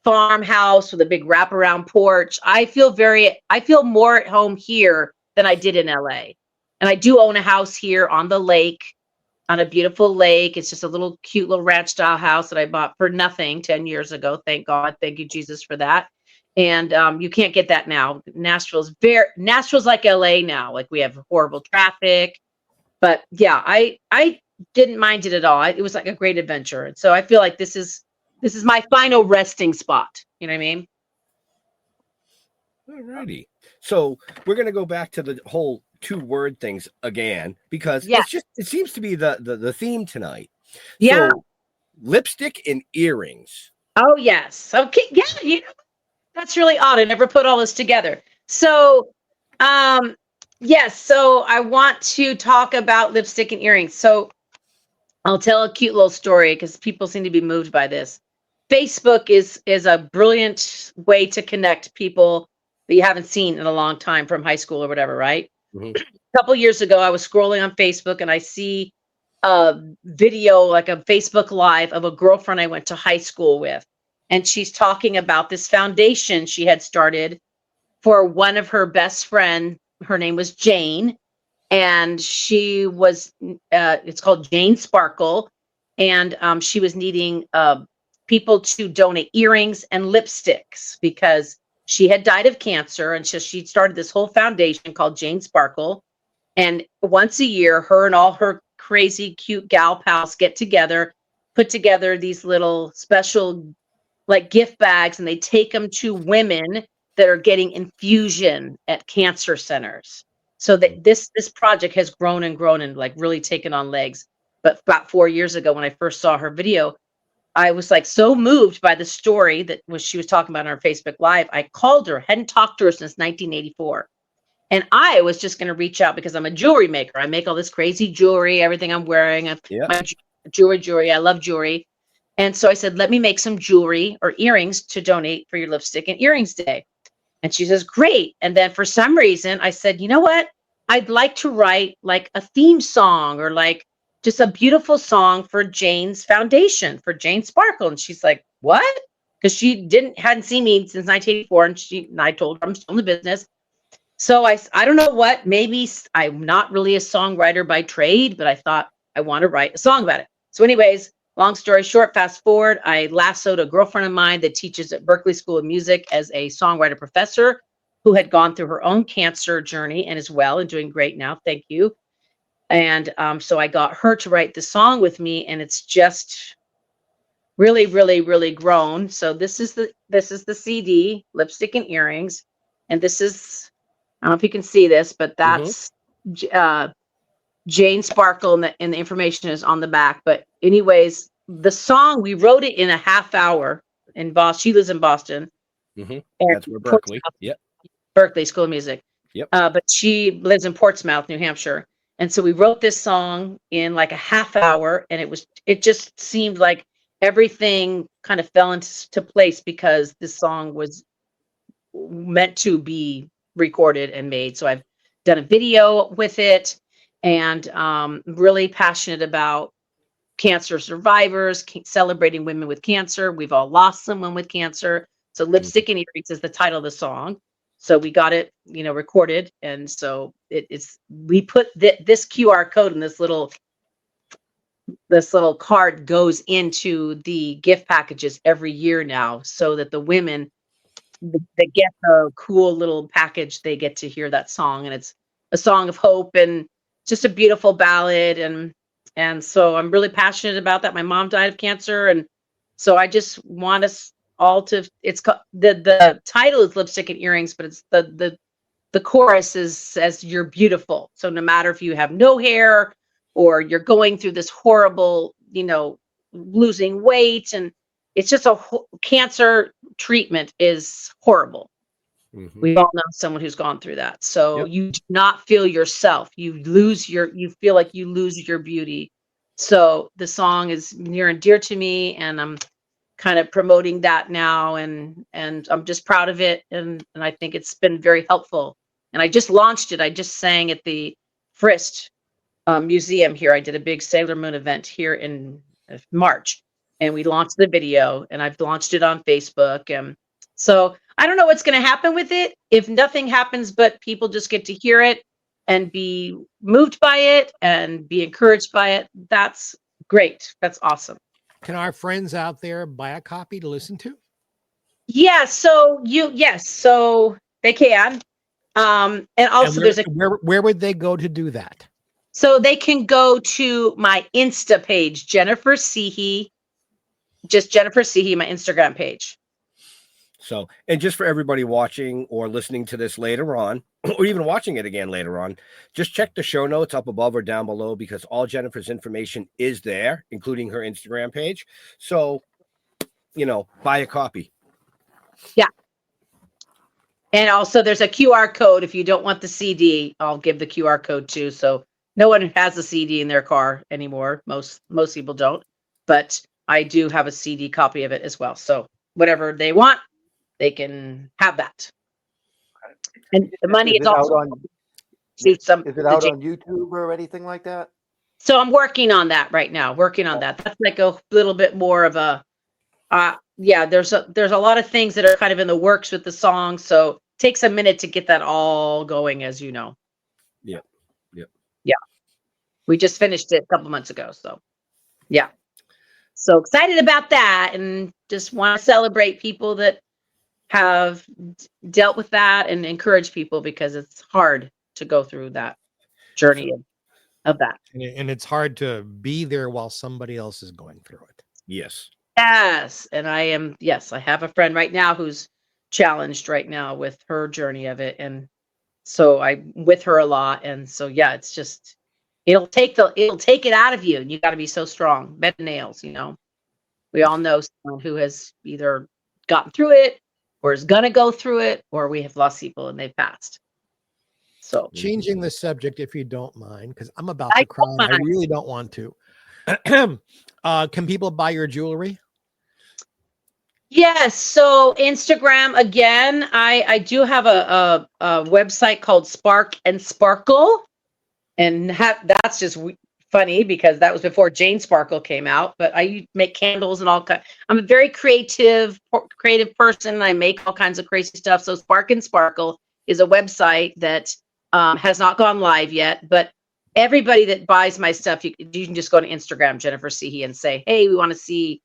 Speaker 9: farmhouse with a big wraparound porch. I feel more at home here than I did in LA. And I do own a house here on the lake, on a beautiful lake. It's just a little cute little ranch style house that I bought for nothing 10 years ago. Thank God. Thank you, Jesus, for that. And you can't get that now. Nashville's like LA now. Like we have horrible traffic. But yeah, I didn't mind it at all. It was like a great adventure. And so I feel like this is my final resting spot. You know what I mean?
Speaker 6: All righty. So we're gonna go back to the whole 2-word things again because it seems to be the theme tonight.
Speaker 9: Yeah.
Speaker 6: So, lipstick and earrings.
Speaker 9: Oh yes. Okay. Yeah. That's really odd. I never put all this together. So, yes. So I want to talk about lipstick and earrings. So I'll tell a cute little story because people seem to be moved by this. Facebook is a brilliant way to connect people that you haven't seen in a long time from high school or whatever, right?
Speaker 6: Mm-hmm.
Speaker 9: A couple years ago, I was scrolling on Facebook and I see a video, like a Facebook Live of a girlfriend I went to high school with. And she's talking about this foundation she had started for one of her best friend. Her name was Jane. And she was, it's called Jane Sparkle. And she was needing people to donate earrings and lipsticks because she had died of cancer. And so she started this whole foundation called Jane Sparkle. And once a year, her and all her crazy, cute gal pals get together, put together these little special like gift bags, and they take them to women that are getting infusion at cancer centers. So that this project has grown and like really taken on legs. But about 4 years ago, when I first saw her video, I was like so moved by the story that she was talking about on her Facebook Live. I called her, hadn't talked to her since 1984. And I was just going to reach out because I'm a jewelry maker. I make all this crazy jewelry, everything I'm wearing, my jewelry. I love jewelry. And so I said, let me make some jewelry or earrings to donate for your lipstick and earrings day. And she says, great. And then for some reason, I said, you know what? I'd like to write like a theme song or like just a beautiful song for Jane's foundation, for Jane Sparkle. And she's like, what? Because she hadn't seen me since 1984. And I told her I'm still in the business. So I don't know what, maybe I'm not really a songwriter by trade, but I thought I want to write a song about it. So anyways, long story short, fast forward, I lassoed a girlfriend of mine that teaches at Berklee School of Music as a songwriter professor who had gone through her own cancer journey and is well and doing great now. Thank you. And so I got her to write the song with me, and it's just really, really, really grown. So this is the CD, Lipstick and Earrings. And this is, I don't know if you can see this, but that's Jane Sparkle, and the information is on the back. But anyways, the song, we wrote it in a half hour in Boston. She lives in Boston.
Speaker 6: Mm-hmm. That's where Berklee. Yep.
Speaker 9: Berklee School of Music.
Speaker 6: Yep.
Speaker 9: But she lives in Portsmouth, New Hampshire. And so we wrote this song in like a half hour, and it just seemed like everything kind of fell into place because this song was meant to be recorded and made. So I've done a video with it, and really passionate about cancer survivors, celebrating women with cancer. We've all lost someone with cancer. So Lipstick and Earrings is the title of the song. So we got it, recorded. And so we put this QR code in this little this little card goes into the gift packages every year now, so that the women that get the cool little package, they get to hear that song, and it's a song of hope and just a beautiful ballad. And so I'm really passionate about that. My mom died of cancer, and so I just want us all to. It's the title is Lipstick and Earrings, but it's the chorus is says you're beautiful. So no matter if you have no hair or you're going through this horrible, losing weight, and it's just cancer treatment is horrible.
Speaker 6: Mhm.
Speaker 9: We all know someone who's gone through that. So
Speaker 6: Yep.
Speaker 9: you do not feel yourself. You feel like you lose your beauty. So the song is near and dear to me, and I'm kind of promoting that now, and I'm just proud of it, and I think it's been very helpful. And I just launched it. I just sang at the Frist Museum here. I did a big Sailor Moon event here in March, and we launched the video, and I've launched it on Facebook. And so I don't know what's going to happen with it. If nothing happens, but people just get to hear it and be moved by it and be encouraged by it, that's great. That's awesome.
Speaker 7: Can our friends out there buy a copy to listen to?
Speaker 9: Yeah, so so they can. And also
Speaker 7: And where would they go to do that?
Speaker 9: So they can go to my Insta page, Jennifer Cihi, just Jennifer Cihi, my Instagram page.
Speaker 6: So, and just for everybody watching or listening to this later on, or even watching it again later on, just check the show notes up above or down below, because all Jennifer's information is there, including her Instagram page. So, buy a copy.
Speaker 9: Yeah. And also there's a QR code. If you don't want the CD, I'll give the QR code too. So no one has a CD in their car anymore. Most people don't, but I do have a CD copy of it as well. So whatever they want, they can have that. And the money is also
Speaker 8: on YouTube or anything like that?
Speaker 9: So I'm working on that right now. That's like a little bit more of a there's a lot of things that are kind of in the works with the song. So it takes a minute to get that all going, as you know.
Speaker 6: Yep.
Speaker 9: Yeah. We just finished it a couple months ago. So yeah. So excited about that, and just want to celebrate people that have dealt with that and encourage people, because it's hard to go through that journey of that.
Speaker 7: And it's hard to be there while somebody else is going through it.
Speaker 6: Yes.
Speaker 9: Yes. And I have a friend right now who's challenged right now with her journey of it. And so I'm with her a lot. And so, yeah, it's just, it'll take it out of you, and you got to be so strong. Bed nails, we all know someone who has either gotten through it or is going to go through it, or we have lost people and they've passed. So
Speaker 7: changing the subject, if you don't mind, because I'm about to cry. I really don't want to. Can people buy your jewelry?
Speaker 9: Yes. So Instagram, again, I do have a website called Spark and Sparkle, and that's just funny because that was before Jane Sparkle came out. But I make candles and all kinds. I'm a very creative person. I make all kinds of crazy stuff. So Spark and Sparkle is a website that has not gone live yet, but everybody that buys my stuff, you can just go to Instagram, Jennifer Cihi, and say, hey, we want to see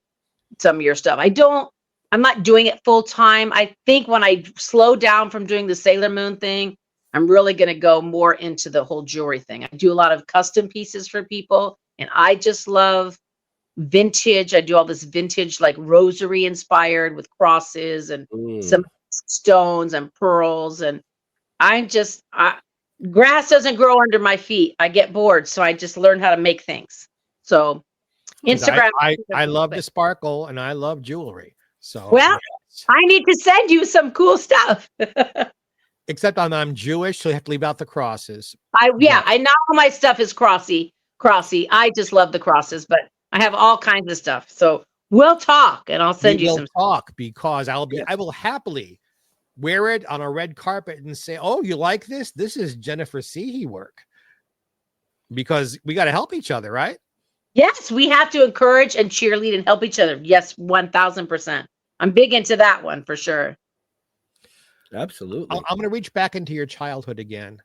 Speaker 9: some of your stuff. I'm not doing it full time. I think when I slow down from doing the Sailor Moon thing, I'm really going to go more into the whole jewelry thing. I do a lot of custom pieces for people, and I just love vintage. I do all this vintage, like rosary inspired with crosses and some stones and pearls. And grass doesn't grow under my feet. I get bored. So I just learn how to make things. So Instagram.
Speaker 7: I love the sparkle, and I love jewelry. So
Speaker 9: well, yes. I need to send you some cool stuff.
Speaker 7: Except I'm Jewish, so you have to leave out the crosses.
Speaker 9: I know my stuff is crossy. I just love the crosses, but I have all kinds of stuff. So we'll talk, and I'll send you some
Speaker 7: talk, because I will happily wear it on a red carpet and say, oh, you like this? This is Jennifer Cihi work. Because we got to help each other, right?
Speaker 9: Yes, we have to encourage and cheerlead and help each other. Yes, 1000%. I'm big into that one for sure.
Speaker 6: Absolutely.
Speaker 7: I'm going to reach back into your childhood again.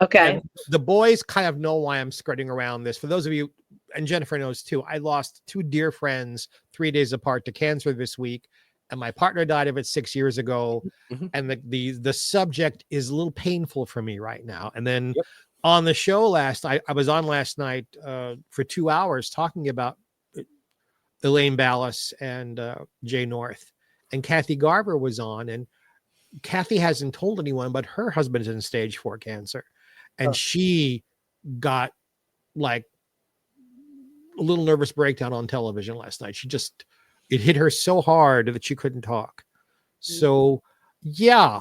Speaker 9: Okay.
Speaker 7: And the boys kind of know why I'm skirting around this. For those of you and Jennifer knows too, I lost 2 dear friends 3 days apart to cancer this week, and my partner died of it 6 years ago.
Speaker 6: Mhm.
Speaker 7: And the subject is a little painful for me right now. And then
Speaker 6: Yep.
Speaker 7: on the show I was on last night for 2 hours talking about Elaine Ballas and Jay North, and Kathy Garver was on, and Kathy hasn't told anyone, but her husband's in stage 4 cancer, and she got like a little nervous breakdown on television last night. It hit her so hard that she couldn't talk. So yeah,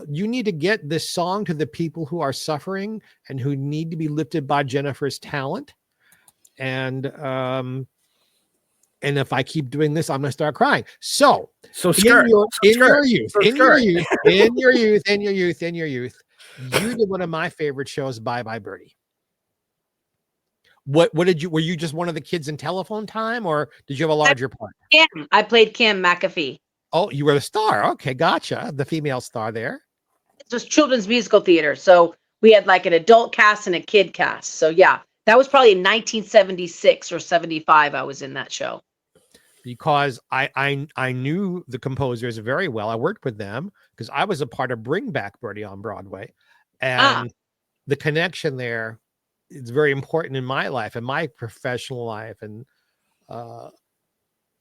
Speaker 7: you need to get this song to the people who are suffering and who need to be lifted by Jennifer's talent. And if I keep doing this, I'm going to start crying. So
Speaker 6: skirt.
Speaker 7: in your youth, you did one of my favorite shows, Bye Bye Birdie. Were you just one of the kids in Telephone Time, or did you have a larger part?
Speaker 9: Kim. I played Kim McAfee.
Speaker 7: Oh, you were the star. Okay, gotcha. The female star there.
Speaker 9: It was children's musical theater. So we had like an adult cast and a kid cast. So yeah, that was probably in 1976 or 75. I was in that show.
Speaker 7: Because I knew the composers very well. I worked with them because I was a part of Bring Back Birdie on Broadway. And the connection there is very important in my life and my professional life. And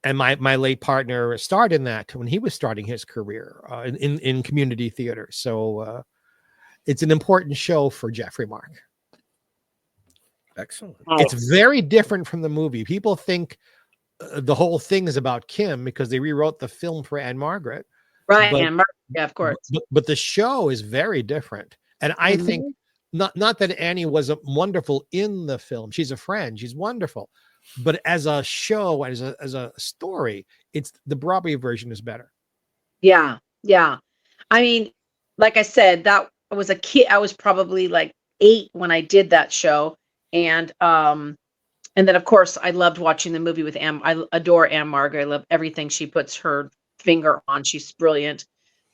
Speaker 7: my late partner starred in that when he was starting his career in community theater. So it's an important show for Jeffrey Mark.
Speaker 6: Excellent.
Speaker 7: It's very different from the movie. People think the whole thing is about Kim because they rewrote the film for Anne Margaret.
Speaker 9: Right.
Speaker 7: But,
Speaker 9: Anne Margaret, yeah, of course.
Speaker 7: But the show is very different. And I think not that Annie wasn't wonderful in the film. She's a friend. She's wonderful. But as a show, as a story, it's the Broadway version is better.
Speaker 9: Yeah. Yeah. I mean, like I said, that I was a kid. I was probably like 8 when I did that show. And then, of course, I loved watching the movie with Anne. I adore Anne Margaret. I love everything she puts her finger on. She's brilliant.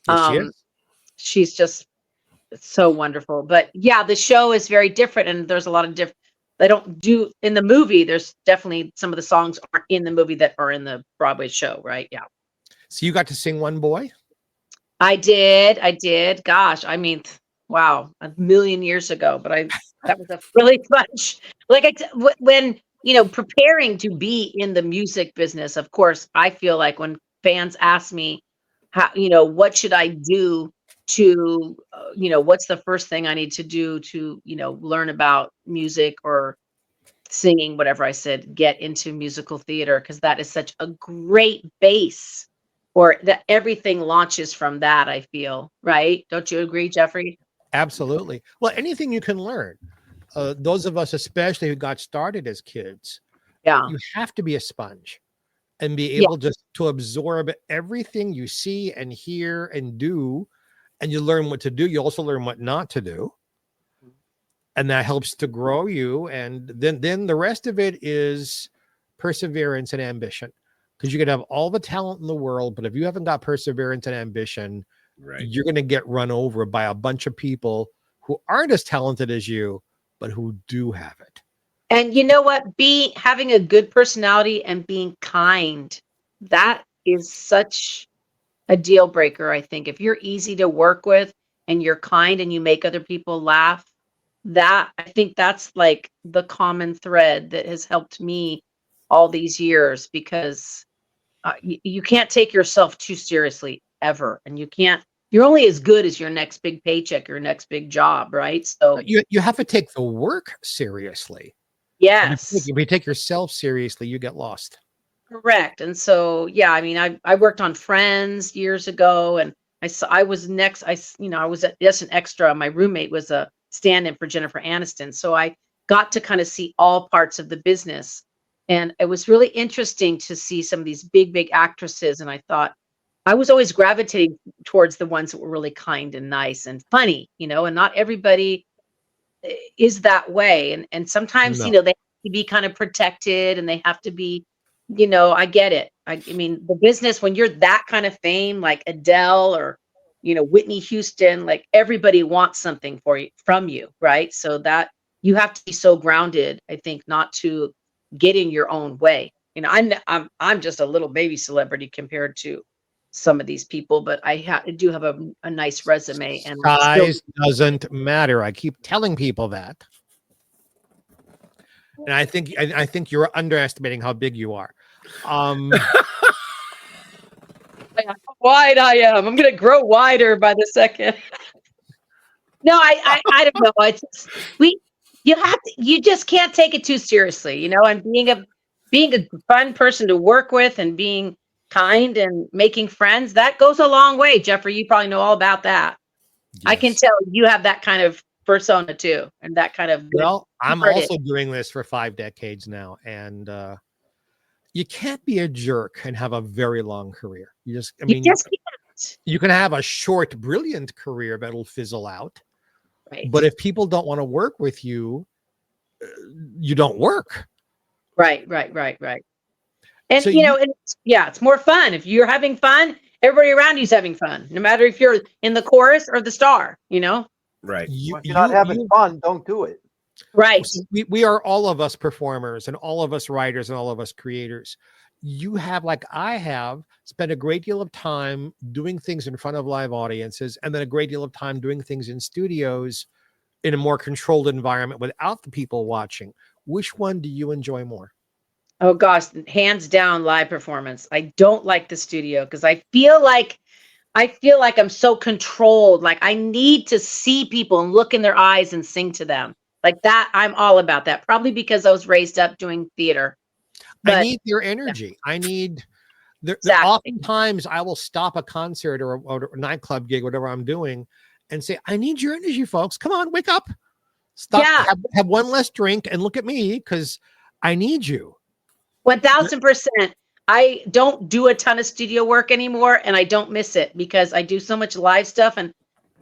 Speaker 7: Yes, she is.
Speaker 9: She's just so wonderful. But yeah, the show is very different, and there's a lot of different. They don't do in the movie. There's definitely some of the songs aren't in the movie that are in the Broadway show, right? Yeah.
Speaker 7: So you got to sing One Boy?
Speaker 9: I did. Gosh, I mean, wow, a million years ago. But that was a really fun. When preparing to be in the music business, of course, I feel like when fans ask me, how, what should I do to, what's the first thing I need to do to, learn about music or singing, whatever, I said, get into musical theater, because that is such a great base, or that everything launches from that, I feel, right? Don't you agree, Jeffrey?
Speaker 7: Absolutely. Well, anything you can learn. Those of us, especially who got started as kids, you have to be a sponge and be able just to absorb everything you see and hear and do. And you learn what to do. You also learn what not to do. And that helps to grow you. And then the rest of it is perseverance and ambition. Because you can have all the talent in the world, but if you haven't got perseverance and ambition, you're going to get run over by a bunch of people who aren't as talented as you, but who do have it.
Speaker 9: And you know what? Having a good personality and being kind, that is such a deal breaker, I think. If you're easy to work with and you're kind and you make other people laugh, I think that's like the common thread that has helped me all these years, because you can't take yourself too seriously ever. And you're only as good as your next big paycheck, your next big job, right? So
Speaker 7: you have to take the work seriously.
Speaker 9: Yes.
Speaker 7: If you take yourself seriously, you get lost.
Speaker 9: Correct. And so, yeah, I mean, I worked on Friends years ago, and I was just an extra. My roommate was a stand-in for Jennifer Aniston. So I got to kind of see all parts of the business. And it was really interesting to see some of these big, big actresses. And I thought, I was always gravitating towards the ones that were really kind and nice and funny, and not everybody is that way. And sometimes, they have to be kind of protected, and they have to be, I get it. I mean, the business, when you're that kind of fame, like Adele or, Whitney Houston, like everybody wants something from you. Right. So that you have to be so grounded, I think, not to get in your own way. You know, I'm just a little baby celebrity compared to some of these people, but I do have a nice resume, and
Speaker 7: size doesn't matter. I keep telling people that. And I think you're underestimating how big you are.
Speaker 9: How wide I am. I'm gonna grow wider by the second. No, I don't know. It's just, you just can't take it too seriously, you know. And being a fun person to work with, and being kind and making friends, that goes a long way. Jeffrey, you probably know all about that. Yes. I can tell you have that kind of persona too, and that kind of.
Speaker 7: Well, I'm also doing this for 5 decades now, and you can't be a jerk and have a very long career. You just can't. You can have a short, brilliant career that'll fizzle out.
Speaker 9: Right.
Speaker 7: But if people don't want to work with you, you don't work.
Speaker 9: Right. And so it's more fun if you're having fun. Everybody around you's having fun, no matter if you're in the chorus or the star. You know.
Speaker 6: Right.
Speaker 8: If you're not having fun, don't do it.
Speaker 9: Right.
Speaker 7: We are all of us performers, and all of us writers, and all of us creators. You have, like I have, spent a great deal of time doing things in front of live audiences, and then a great deal of time doing things in studios in a more controlled environment without the people watching. Which one do you enjoy more?
Speaker 9: Oh gosh, hands down, live performance. I don't like the studio because I feel like I'm so controlled. Like I need to see people and look in their eyes and sing to them. Like that, I'm all about that. Probably because I was raised up doing theater. But,
Speaker 7: I need your energy. Yeah. I need.
Speaker 9: Exactly.
Speaker 7: Oftentimes, I will stop a concert or a nightclub gig, whatever I'm doing, and say, "I need your energy, folks. Come on, wake up. Stop. Yeah. Have one less drink and look at me because I need you."
Speaker 9: 1000%. I don't do a ton of studio work anymore, and I don't miss it because I do so much live stuff. And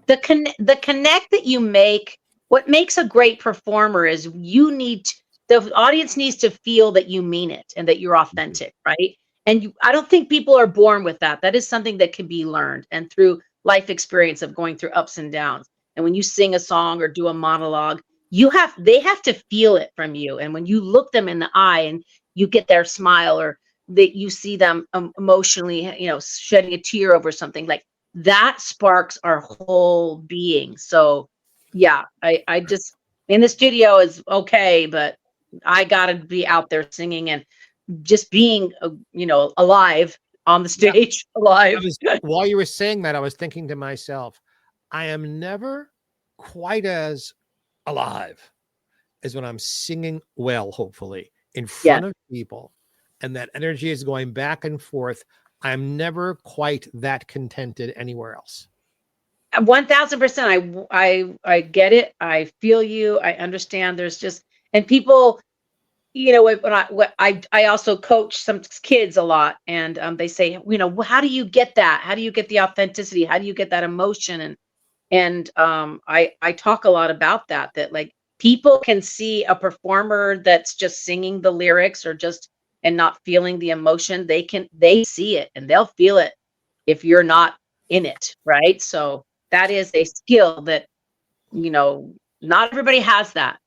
Speaker 9: the connect that you make. What makes a great performer is the audience needs to feel that you mean it and that you're authentic, right? And I don't think people are born with that. That is something that can be learned, and through life experience of going through ups and downs. And when you sing a song or do a monologue, they have to feel it from you. And when you look them in the eye and you get their smile, or that you see them emotionally, shedding a tear over something, like that sparks our whole being. So yeah, I just, in the studio is okay, but I gotta be out there singing and just being, alive on the stage, alive.
Speaker 7: While you were saying that, I was thinking to myself, I am never quite as alive as when I'm singing well, hopefully, in front of people, and that energy is going back and forth. I'm never quite that contented anywhere else.
Speaker 9: 1000%. I get it. I feel you. I understand. There's just, and people, when I also coach some kids a lot, and they say, how do you get that? How do you get the authenticity? How do you get that emotion? And I talk a lot about that like people can see a performer that's just singing the lyrics and not feeling the emotion. They see it and they'll feel it if you're not in it. Right. So that is a skill that, not everybody has that.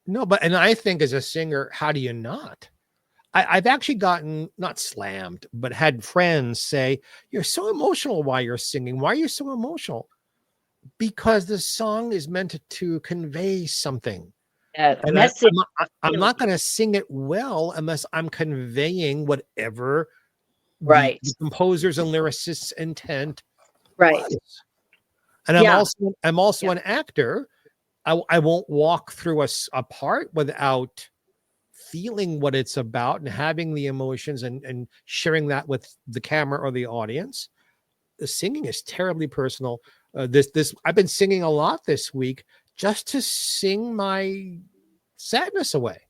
Speaker 7: No, and I think as a singer, how do you not? I've actually gotten, not slammed, but had friends say, "You're so emotional while you're singing. Why are you so emotional?" Because the song is meant to convey something. And I'm not going to sing it well unless I'm conveying whatever the composer's and lyricist's intent was. And I'm also an actor. I won't walk through a part without feeling what it's about and having the emotions and sharing that with the camera or the audience. The singing is terribly personal. I've been singing a lot this week just to sing my sadness away.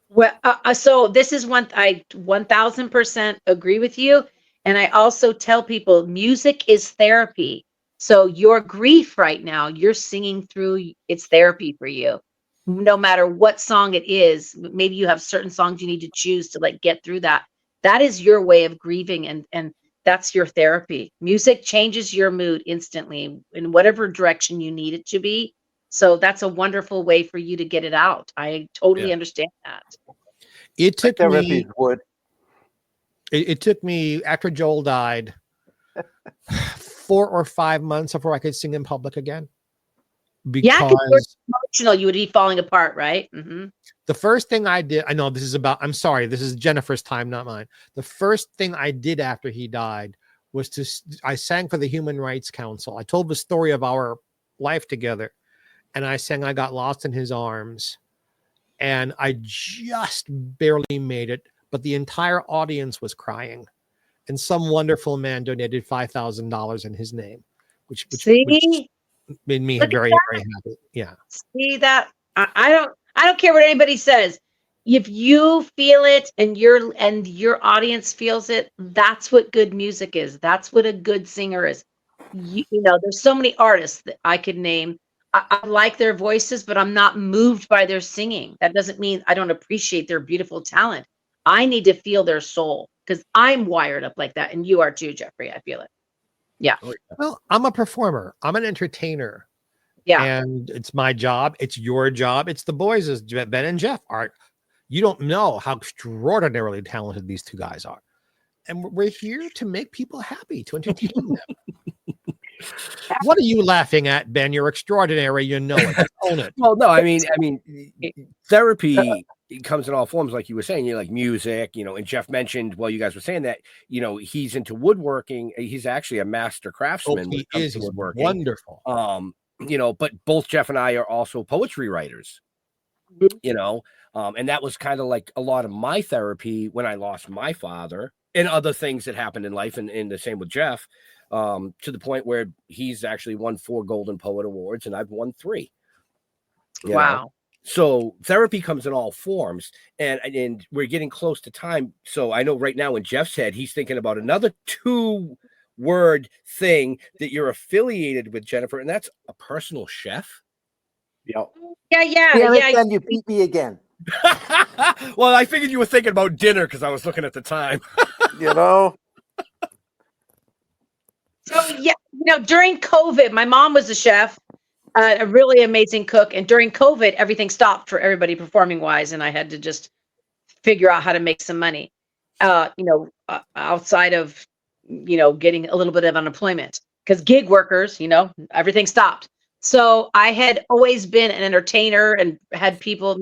Speaker 9: Well, so this is I 1000% agree with you. And I also tell people music is therapy. So your grief right now, you're singing through, it's therapy for you. No matter what song it is, maybe you have certain songs you need to choose to get through that. That is your way of grieving, and that's your therapy. Music changes your mood instantly in whatever direction you need it to be. So that's a wonderful way for you to get it out. I totally understand that.
Speaker 7: It took me.
Speaker 8: Therapies would.
Speaker 7: It took me after Joel died 4 or 5 months before I could sing in public again.
Speaker 9: Yeah, because you're
Speaker 7: Because
Speaker 9: emotional, you would be falling apart, right? Mm-hmm.
Speaker 7: the first thing I did, I know this is about, I'm sorry, this is Jennifer's time, not mine. The first thing I did after he died was I sang for the Human Rights Council. I told the story of our life together, and I sang I Got Lost in His Arms. And I just barely made it, but the entire audience was crying. And some wonderful man donated $5,000 in his name, which made me very, very happy. Yeah.
Speaker 9: See that? I don't care what anybody says. If you feel it and your audience feels it, that's what good music is. That's what a good singer is. You know, there's so many artists that I could name. I like their voices, but I'm not moved by their singing. That doesn't mean I don't appreciate their beautiful talent. I need to feel their soul because I'm wired up like that. And you are too, Jeffrey. I feel it. Yeah.
Speaker 7: Well, I'm a performer. I'm an entertainer.
Speaker 9: Yeah.
Speaker 7: And it's my job. It's your job. It's the boys, as Ben and Jeff are. You don't know how extraordinarily talented these two guys are. And we're here to make people happy, to entertain them. What are you laughing at, Ben? You're extraordinary. You know it. Just own it.
Speaker 6: Well, no, I mean, therapy comes in all forms, like you were saying. You know, like music, you know. And Jeff mentioned, well, you guys were saying that, you know, he's into woodworking. He's actually a master craftsman.
Speaker 7: He is
Speaker 6: woodworking.
Speaker 7: Wonderful.
Speaker 6: You know, but both Jeff and I are also poetry writers. You know, and that was kind of like a lot of my therapy when I lost my father and other things that happened in life, and the same with Jeff. To the point where he's actually won 4 Golden Poet Awards and I've won 3.
Speaker 9: Wow.
Speaker 6: Know? So therapy comes in all forms, and we're getting close to time. So I know right now in Jeff's head, he's thinking about another 2-word thing that you're affiliated with, Jennifer, and that's a personal chef.
Speaker 8: Yep.
Speaker 9: Yeah.
Speaker 8: You beat me again.
Speaker 6: Well, I figured you were thinking about dinner because I was looking at the time.
Speaker 8: You know?
Speaker 9: So, yeah, you know, during COVID, my mom was a chef, a really amazing cook. And during COVID, everything stopped for everybody performing wise. And I had to just figure out how to make some money, outside of, you know, getting a little bit of unemployment because gig workers, you know, everything stopped. So I had always been an entertainer and had people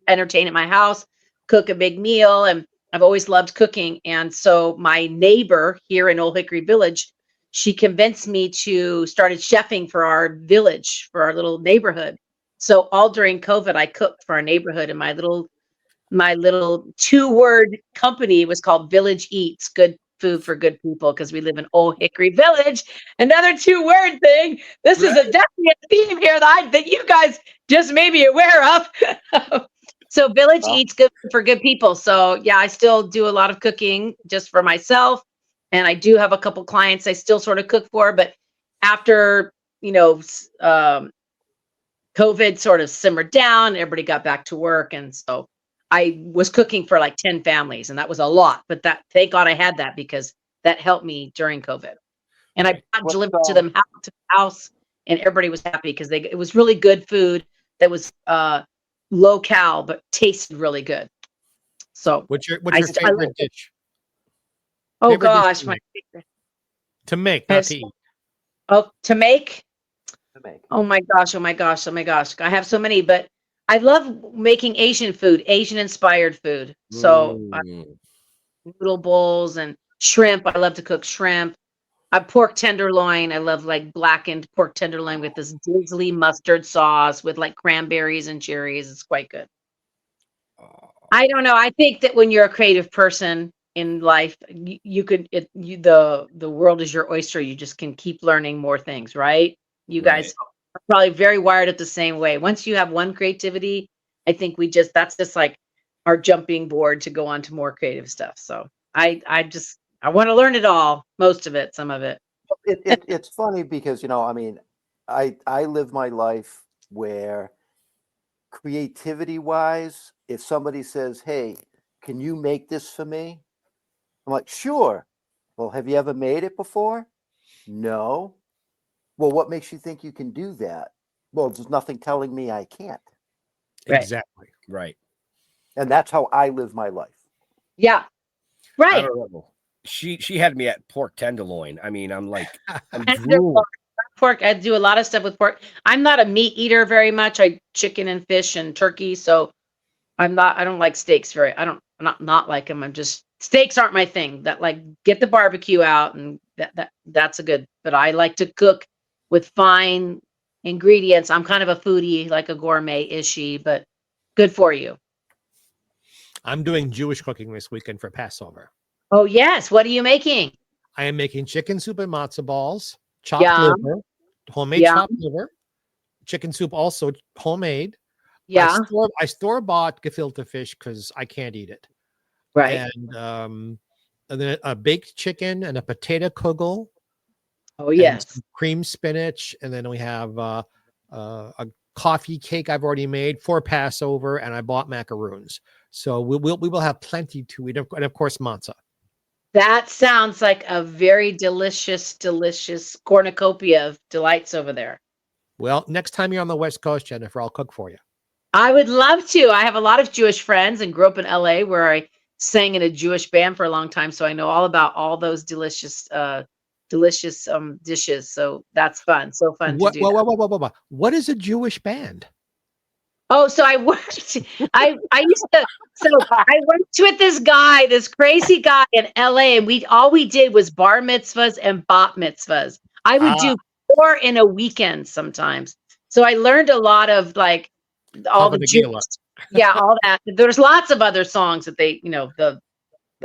Speaker 9: entertain at my house, cook a big meal. And I've always loved cooking. And so my neighbor here in Old Hickory Village, she convinced me to start chefing for our village, for our little neighborhood. So all during COVID, I cooked for our neighborhood, and my little 2-word company was called Village Eats, good food for good people, because we live in Old Hickory Village. Another 2-word thing. This is definitely a theme here that you guys just may be aware of. So Village Eats, good for good people. So yeah, I still do a lot of cooking just for myself. And I do have a couple clients I still sort of cook for, but after, you know, COVID sort of simmered down, everybody got back to work. And so I was cooking for like 10 families, and that was a lot, but thank God I had that because that helped me during COVID. And I delivered to them to the house, and everybody was happy because it was really good food that was low cal, but tasted really good. So
Speaker 7: what's your favorite dish?
Speaker 9: Oh gosh,
Speaker 7: to make, not to eat.
Speaker 9: Oh, to make. Oh my gosh. I have so many, but I love making Asian food, Asian inspired food. So noodle bowls and shrimp. I love to cook shrimp. Pork tenderloin. I love like blackened pork tenderloin with this drizzly mustard sauce with like cranberries and cherries. It's quite good. I don't know. I think that when you're a creative person in life, the world is your oyster. You just can keep learning more things, right? You guys are probably very wired up the same way. Once you have one creativity, I think that's just like our jumping board to go on to more creative stuff. So I want to learn it all, most of it, some of it.
Speaker 8: It's funny because, you know, I mean, I live my life where creativity wise, if somebody says, hey, can you make this for me? I'm like, sure. Well, have you ever made it before? No. Well, what makes you think you can do that? Well, there's nothing telling me I can't.
Speaker 7: Exactly.
Speaker 6: Right.
Speaker 8: And that's how I live my life.
Speaker 9: Yeah.
Speaker 6: I
Speaker 9: Right.
Speaker 6: don't know. She had me at pork tenderloin. I mean, I'm like, I'm
Speaker 9: I do
Speaker 6: drooling.
Speaker 9: pork. I do a lot of stuff with pork. I'm not a meat eater very much. I chicken and fish and turkey. So I don't like steaks I'm not like them. I'm just, steaks aren't my thing. That, like, get the barbecue out, and that's a good, but I like to cook with fine ingredients. I'm kind of a foodie, like a gourmet-ishy, but good for you.
Speaker 7: I'm doing Jewish cooking this weekend for Passover.
Speaker 9: Oh yes. What are you making?
Speaker 7: I am making chicken soup and matzo balls, chopped
Speaker 9: Yum.
Speaker 7: liver, homemade
Speaker 9: Yum.
Speaker 7: chopped liver, chicken soup also homemade.
Speaker 9: Yeah.
Speaker 7: I store-bought gefilte fish because I can't eat it.
Speaker 9: Right.
Speaker 7: And then a baked chicken and a potato kugel.
Speaker 9: Oh
Speaker 7: and
Speaker 9: yes.
Speaker 7: some cream spinach, and then we have a coffee cake I've already made for Passover, and I bought macaroons. So we will have plenty to eat, and of course matzah.
Speaker 9: That sounds like a very delicious cornucopia of delights over there.
Speaker 7: Well, next time you're on the West Coast, Jennifer, I'll cook for you.
Speaker 9: I would love to. I have a lot of Jewish friends and grew up in LA, where I sang in a Jewish band for a long time. So I know all about all those delicious dishes. So that's fun. So fun to do.
Speaker 7: What is a Jewish band?
Speaker 9: Oh, so I worked. I used to. So I worked with this crazy guy in LA, and we did was bar mitzvahs and bat mitzvahs. I would do 4 in a weekend sometimes. So I learned a lot of, like, all the Jewish, all that. There's lots of other songs that they,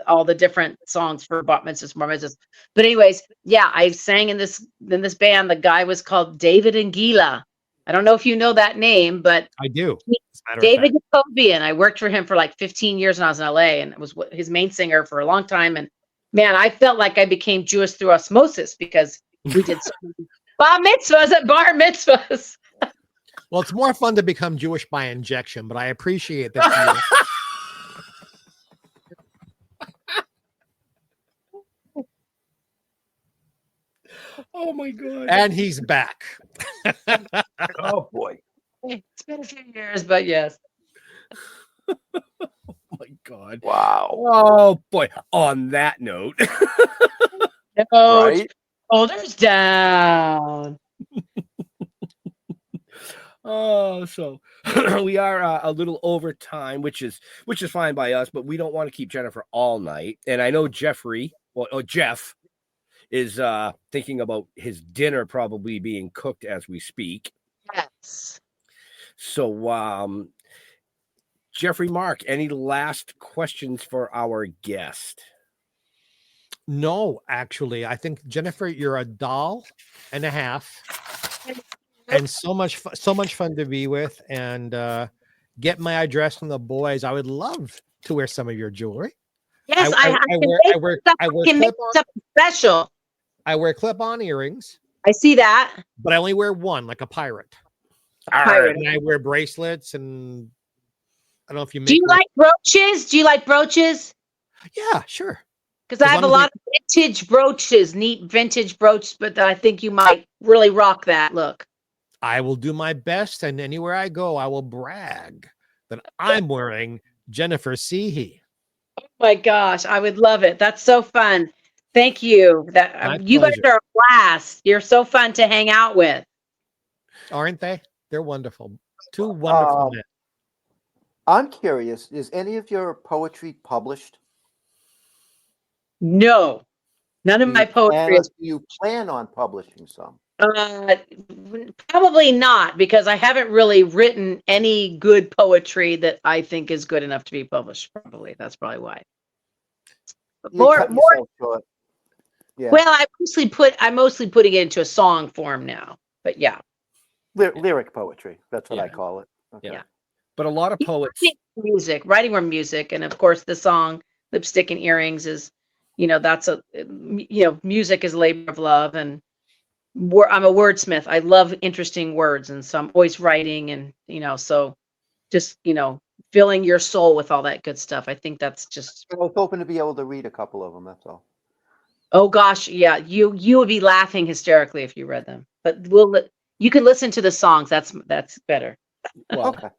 Speaker 9: all the different songs for bat mitzvahs, bar mitzvahs. But anyways, yeah, I sang in this band. The guy was called David and Gila. I don't know if you know that name, but
Speaker 7: I do.
Speaker 9: David Jacoby, and I worked for him for like 15 years when I was in LA, and was his main singer for a long time. And man, I felt like I became Jewish through osmosis, because we did so many bar mitzvahs at bar mitzvahs.
Speaker 7: Well, it's more fun to become Jewish by injection, but I appreciate that.
Speaker 6: Oh my God.
Speaker 7: And he's back.
Speaker 8: Oh boy.
Speaker 9: It's been a few years, but yes.
Speaker 6: Oh my God.
Speaker 8: Wow.
Speaker 6: Oh boy. On that note.
Speaker 8: Right?
Speaker 9: Shoulders down.
Speaker 6: So we are a little over time, which is fine by us, but we don't want to keep Jennifer all night. And I know Jeff is thinking about his dinner probably being cooked as we speak.
Speaker 9: Yes.
Speaker 6: So Jeffrey, Mark, any last questions for our guest?
Speaker 7: No, actually, I think, Jennifer, you're a doll and a half, and so much fun to be with. And get my address from the boys. I would love to wear some of your jewelry.
Speaker 9: Yes,
Speaker 7: I wear
Speaker 9: something special.
Speaker 7: I wear clip-on earrings.
Speaker 9: I see that,
Speaker 7: but I only wear one, like a pirate.
Speaker 9: Pirate.
Speaker 7: And I wear bracelets, and I don't know if you make.
Speaker 9: Do you like brooches? Do you like brooches?
Speaker 7: Yeah, sure.
Speaker 9: Because I have a lot of vintage brooches, neat vintage brooches, but I think you might really rock that look.
Speaker 7: I will do my best, and anywhere I go, I will brag that I'm wearing Jennifer Cihi.
Speaker 9: Oh my gosh, I would love it. That's so fun. Thank you. You guys are a blast. You're so fun to hang out with.
Speaker 7: Aren't they? They're wonderful. Two wonderful men.
Speaker 8: I'm curious, is any of your poetry published?
Speaker 9: No, none of my poetry is.
Speaker 8: Do you plan on publishing some?
Speaker 9: Probably not, because I haven't really written any good poetry that I think is good enough to be published. Probably that's probably why. But more.
Speaker 8: Yeah.
Speaker 9: Well, I'm mostly putting it into a song form now. But yeah,
Speaker 8: lyric poetry. That's what I call it.
Speaker 6: Okay. Yeah. But a lot of poets
Speaker 9: writing more music, and of course the song "Lipstick and Earrings" is, that's music is labor of love, and I'm a wordsmith. I love interesting words, and so I'm always writing, and so just filling your soul with all that good stuff. I think that's just.
Speaker 8: I was hoping to be able to read a couple of them. That's all.
Speaker 9: Oh gosh, yeah, you would be laughing hysterically if you read them, but you can listen to the songs. That's better.
Speaker 6: Well, okay.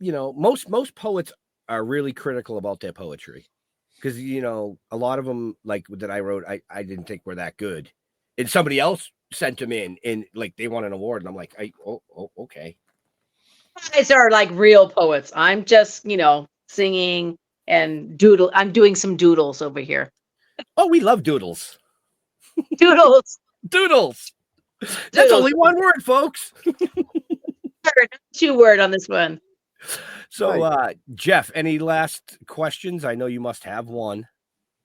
Speaker 6: Most poets are really critical about their poetry, because a lot of them like that I wrote, I didn't think were that good, and somebody else sent them in and like they won an award, and I'm like, okay.
Speaker 9: You guys are like real poets. I'm just singing and doodle. I'm doing some doodles over here.
Speaker 6: Oh, we love doodles.
Speaker 9: Doodles.
Speaker 6: Doodles. That's only one word, folks.
Speaker 9: 2-word on this one.
Speaker 6: So, Jeff, any last questions? I know you must have one.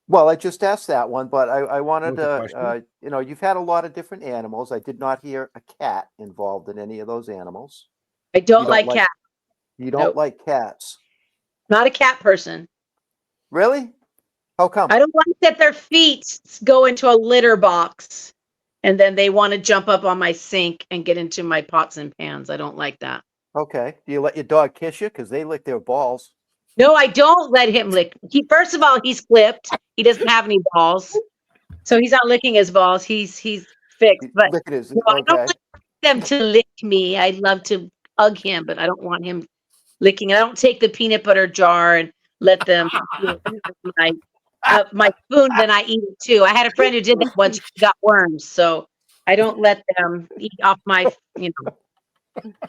Speaker 8: Well, I just asked that one, but I wanted
Speaker 6: What's the
Speaker 8: to, you've had a lot of different animals. I did not hear a cat involved in any of those animals.
Speaker 9: I don't like cats.
Speaker 8: You don't like cats.
Speaker 9: Not a cat person.
Speaker 8: Really? How come?
Speaker 9: I don't like that their feet go into a litter box and then they want to jump up on my sink and get into my pots and pans. I don't like that.
Speaker 8: Okay. Do you let your dog kiss you? Because they lick their balls.
Speaker 9: No, I don't let him lick. First of all, he's clipped. He doesn't have any balls. So he's not licking his balls. He's fixed. But I don't want them to lick me. I'd love to hug him, but I don't want him licking. I don't take the peanut butter jar and let them my spoon, then I eat it too. I had a friend who did that once. She got worms, so I don't let them eat off my.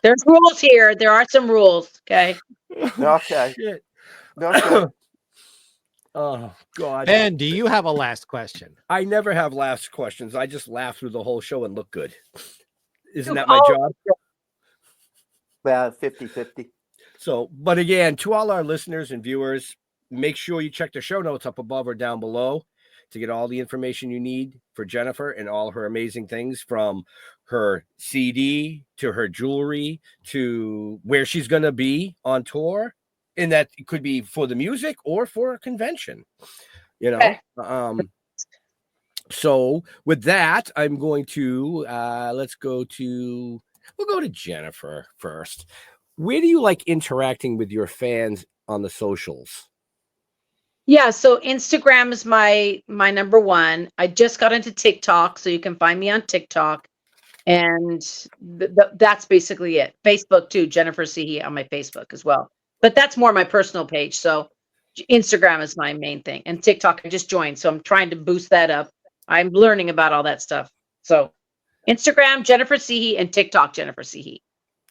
Speaker 9: There's rules here. There are some rules. Okay.
Speaker 8: Okay.
Speaker 6: Shit.
Speaker 8: Okay.
Speaker 6: Oh God.
Speaker 7: Ben, do you have a last question?
Speaker 6: I never have last questions. I just laugh through the whole show and look good. Isn't that my job?
Speaker 8: Well, 50-50.
Speaker 6: So, but again, to all our listeners and viewers, make sure you check the show notes up above or down below to get all the information you need for Jennifer and all her amazing things, from her CD to her jewelry to where she's going to be on tour. And that could be for the music or for a convention,
Speaker 9: Okay.
Speaker 6: So with that, I'm going to, we'll go to Jennifer first. Where do you like interacting with your fans on the socials?
Speaker 9: Yeah, so Instagram is my number one. I just got into TikTok, so you can find me on TikTok, and that's basically it. Facebook too, Jennifer Cihi on my Facebook as well. But that's more my personal page. So Instagram is my main thing, and TikTok I just joined, so I'm trying to boost that up. I'm learning about all that stuff. So Instagram, Jennifer Cihi, and TikTok, Jennifer Cihi.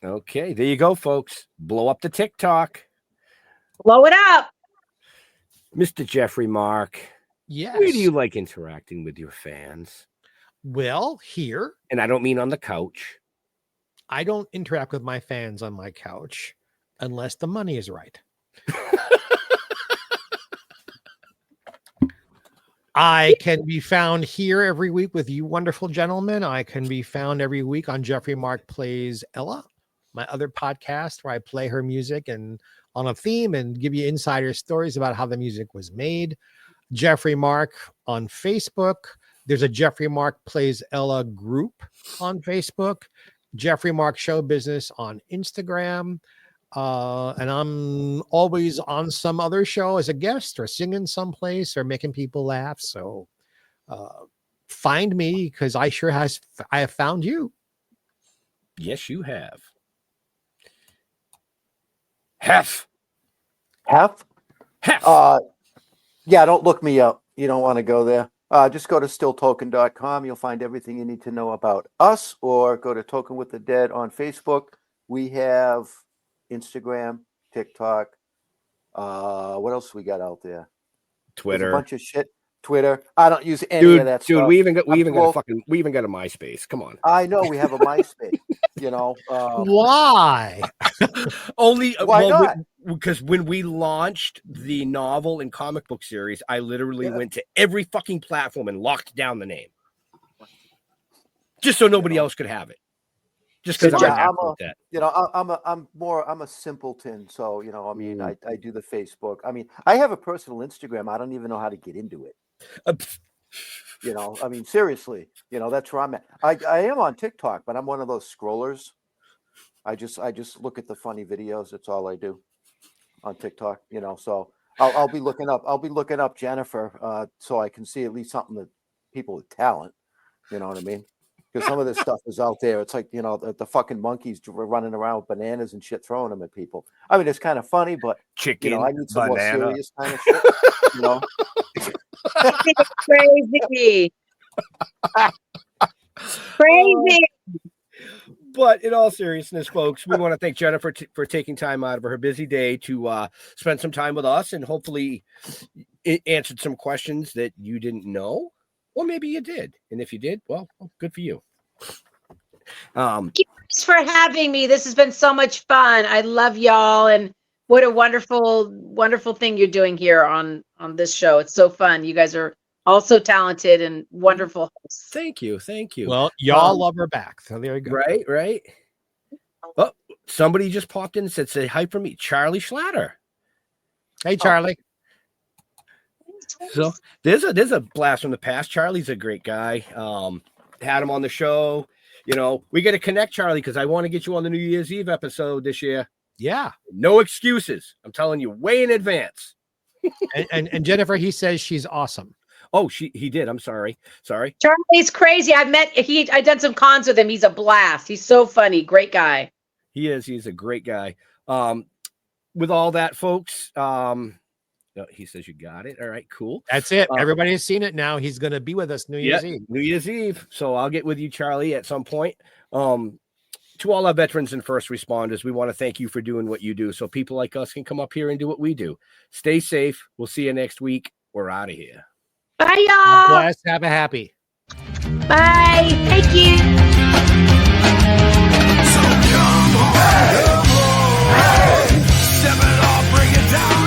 Speaker 6: Okay, there you go, folks. Blow up the TikTok.
Speaker 9: Blow it up.
Speaker 6: Mr. Jeffrey Mark.
Speaker 7: Yes.
Speaker 6: Where do you like interacting with your fans?
Speaker 7: Well, here.
Speaker 6: And I don't mean on the couch.
Speaker 7: I don't interact with my fans on my couch unless the money is right. I can be found here every week with you wonderful gentlemen. I can be found every week on Jeffrey Mark Plays Ella, my other podcast where I play her music and on a theme and give you insider stories about how the music was made. Jeffrey Mark on Facebook. There's a Jeffrey Mark Plays Ella group on Facebook. Jeffrey Mark Show Business on Instagram. And I'm always on some other show as a guest or singing someplace or making people laugh. So find me, because I have found you.
Speaker 6: Yes, you have. Hef.
Speaker 8: Yeah, don't look me up. You don't want to go there. Just go to stilltoken.com. You'll find everything you need to know about us, or go to Token with the Dead on Facebook. We have Instagram, TikTok. What else we got out there?
Speaker 6: Twitter.
Speaker 8: There's a bunch of shit. Twitter. I don't use any of that stuff.
Speaker 6: Dude, we even got a MySpace. Come on.
Speaker 8: I know we have a MySpace.
Speaker 7: Why?
Speaker 6: Only
Speaker 8: why not?
Speaker 6: Because when we launched the novel and comic book series, I literally went to every fucking platform and locked down the name, just so nobody else could have it. Just because
Speaker 8: I'm a simpleton. So, I do the Facebook. I mean, I have a personal Instagram. I don't even know how to get into it. Seriously, that's where I'm at. I am on TikTok, but I'm one of those scrollers. I just look at the funny videos. That's all I do on TikTok, so I'll be looking up Jennifer, so I can see at least something that people with talent, you know what I mean? because some of this stuff is out there. It's like, you know, the fucking monkeys running around with bananas and shit, throwing them at people. I mean, it's kind of funny, but
Speaker 6: Chicken,
Speaker 8: you know, I need some
Speaker 6: banana.
Speaker 8: more serious kind of shit. You know,
Speaker 9: Crazy. Crazy.
Speaker 6: But in all seriousness, folks, we want to thank Jennifer for taking time out of her busy day to spend some time with us, and hopefully it answered some questions that you didn't know, or maybe you did. And if you did, well, good for you.
Speaker 9: Thanks for having me. This has been so much fun. I love y'all, and what a wonderful, wonderful thing you're doing here on this show. It's so fun. You guys are also talented and wonderful hosts.
Speaker 6: Thank you.
Speaker 7: Well, y'all love her back. So there you go.
Speaker 6: Right. Oh, somebody just popped in and said, "Say hi for me, Charlie Schlatter."
Speaker 7: Hey, Charlie.
Speaker 6: So there's a blast from the past. Charlie's a great guy. Had him on the show. You know, we got to connect, Charlie, because I want to get you on the New Year's Eve episode this year.
Speaker 7: Yeah.
Speaker 6: No excuses. I'm telling you way in advance.
Speaker 7: and Jennifer, he says she's awesome.
Speaker 6: Oh, he did. I'm sorry.
Speaker 9: Charlie's crazy. I done some cons with him. He's a blast. He's so funny. Great guy.
Speaker 6: He is. He's a great guy. With all that, folks, he says you got it. All right, cool.
Speaker 7: That's it. Everybody has seen it now. He's going to be with us New Year's Eve.
Speaker 6: New Year's Eve. So I'll get with you, Charlie, at some point. To all our veterans and first responders, we want to thank you for doing what you do so people like us can come up here and do what we do. Stay safe. We'll see you next week. We're out of here.
Speaker 9: Bye, y'all.
Speaker 7: Bless. Have a happy.
Speaker 9: Bye. Thank you.
Speaker 5: So come on, step it off, bring it down.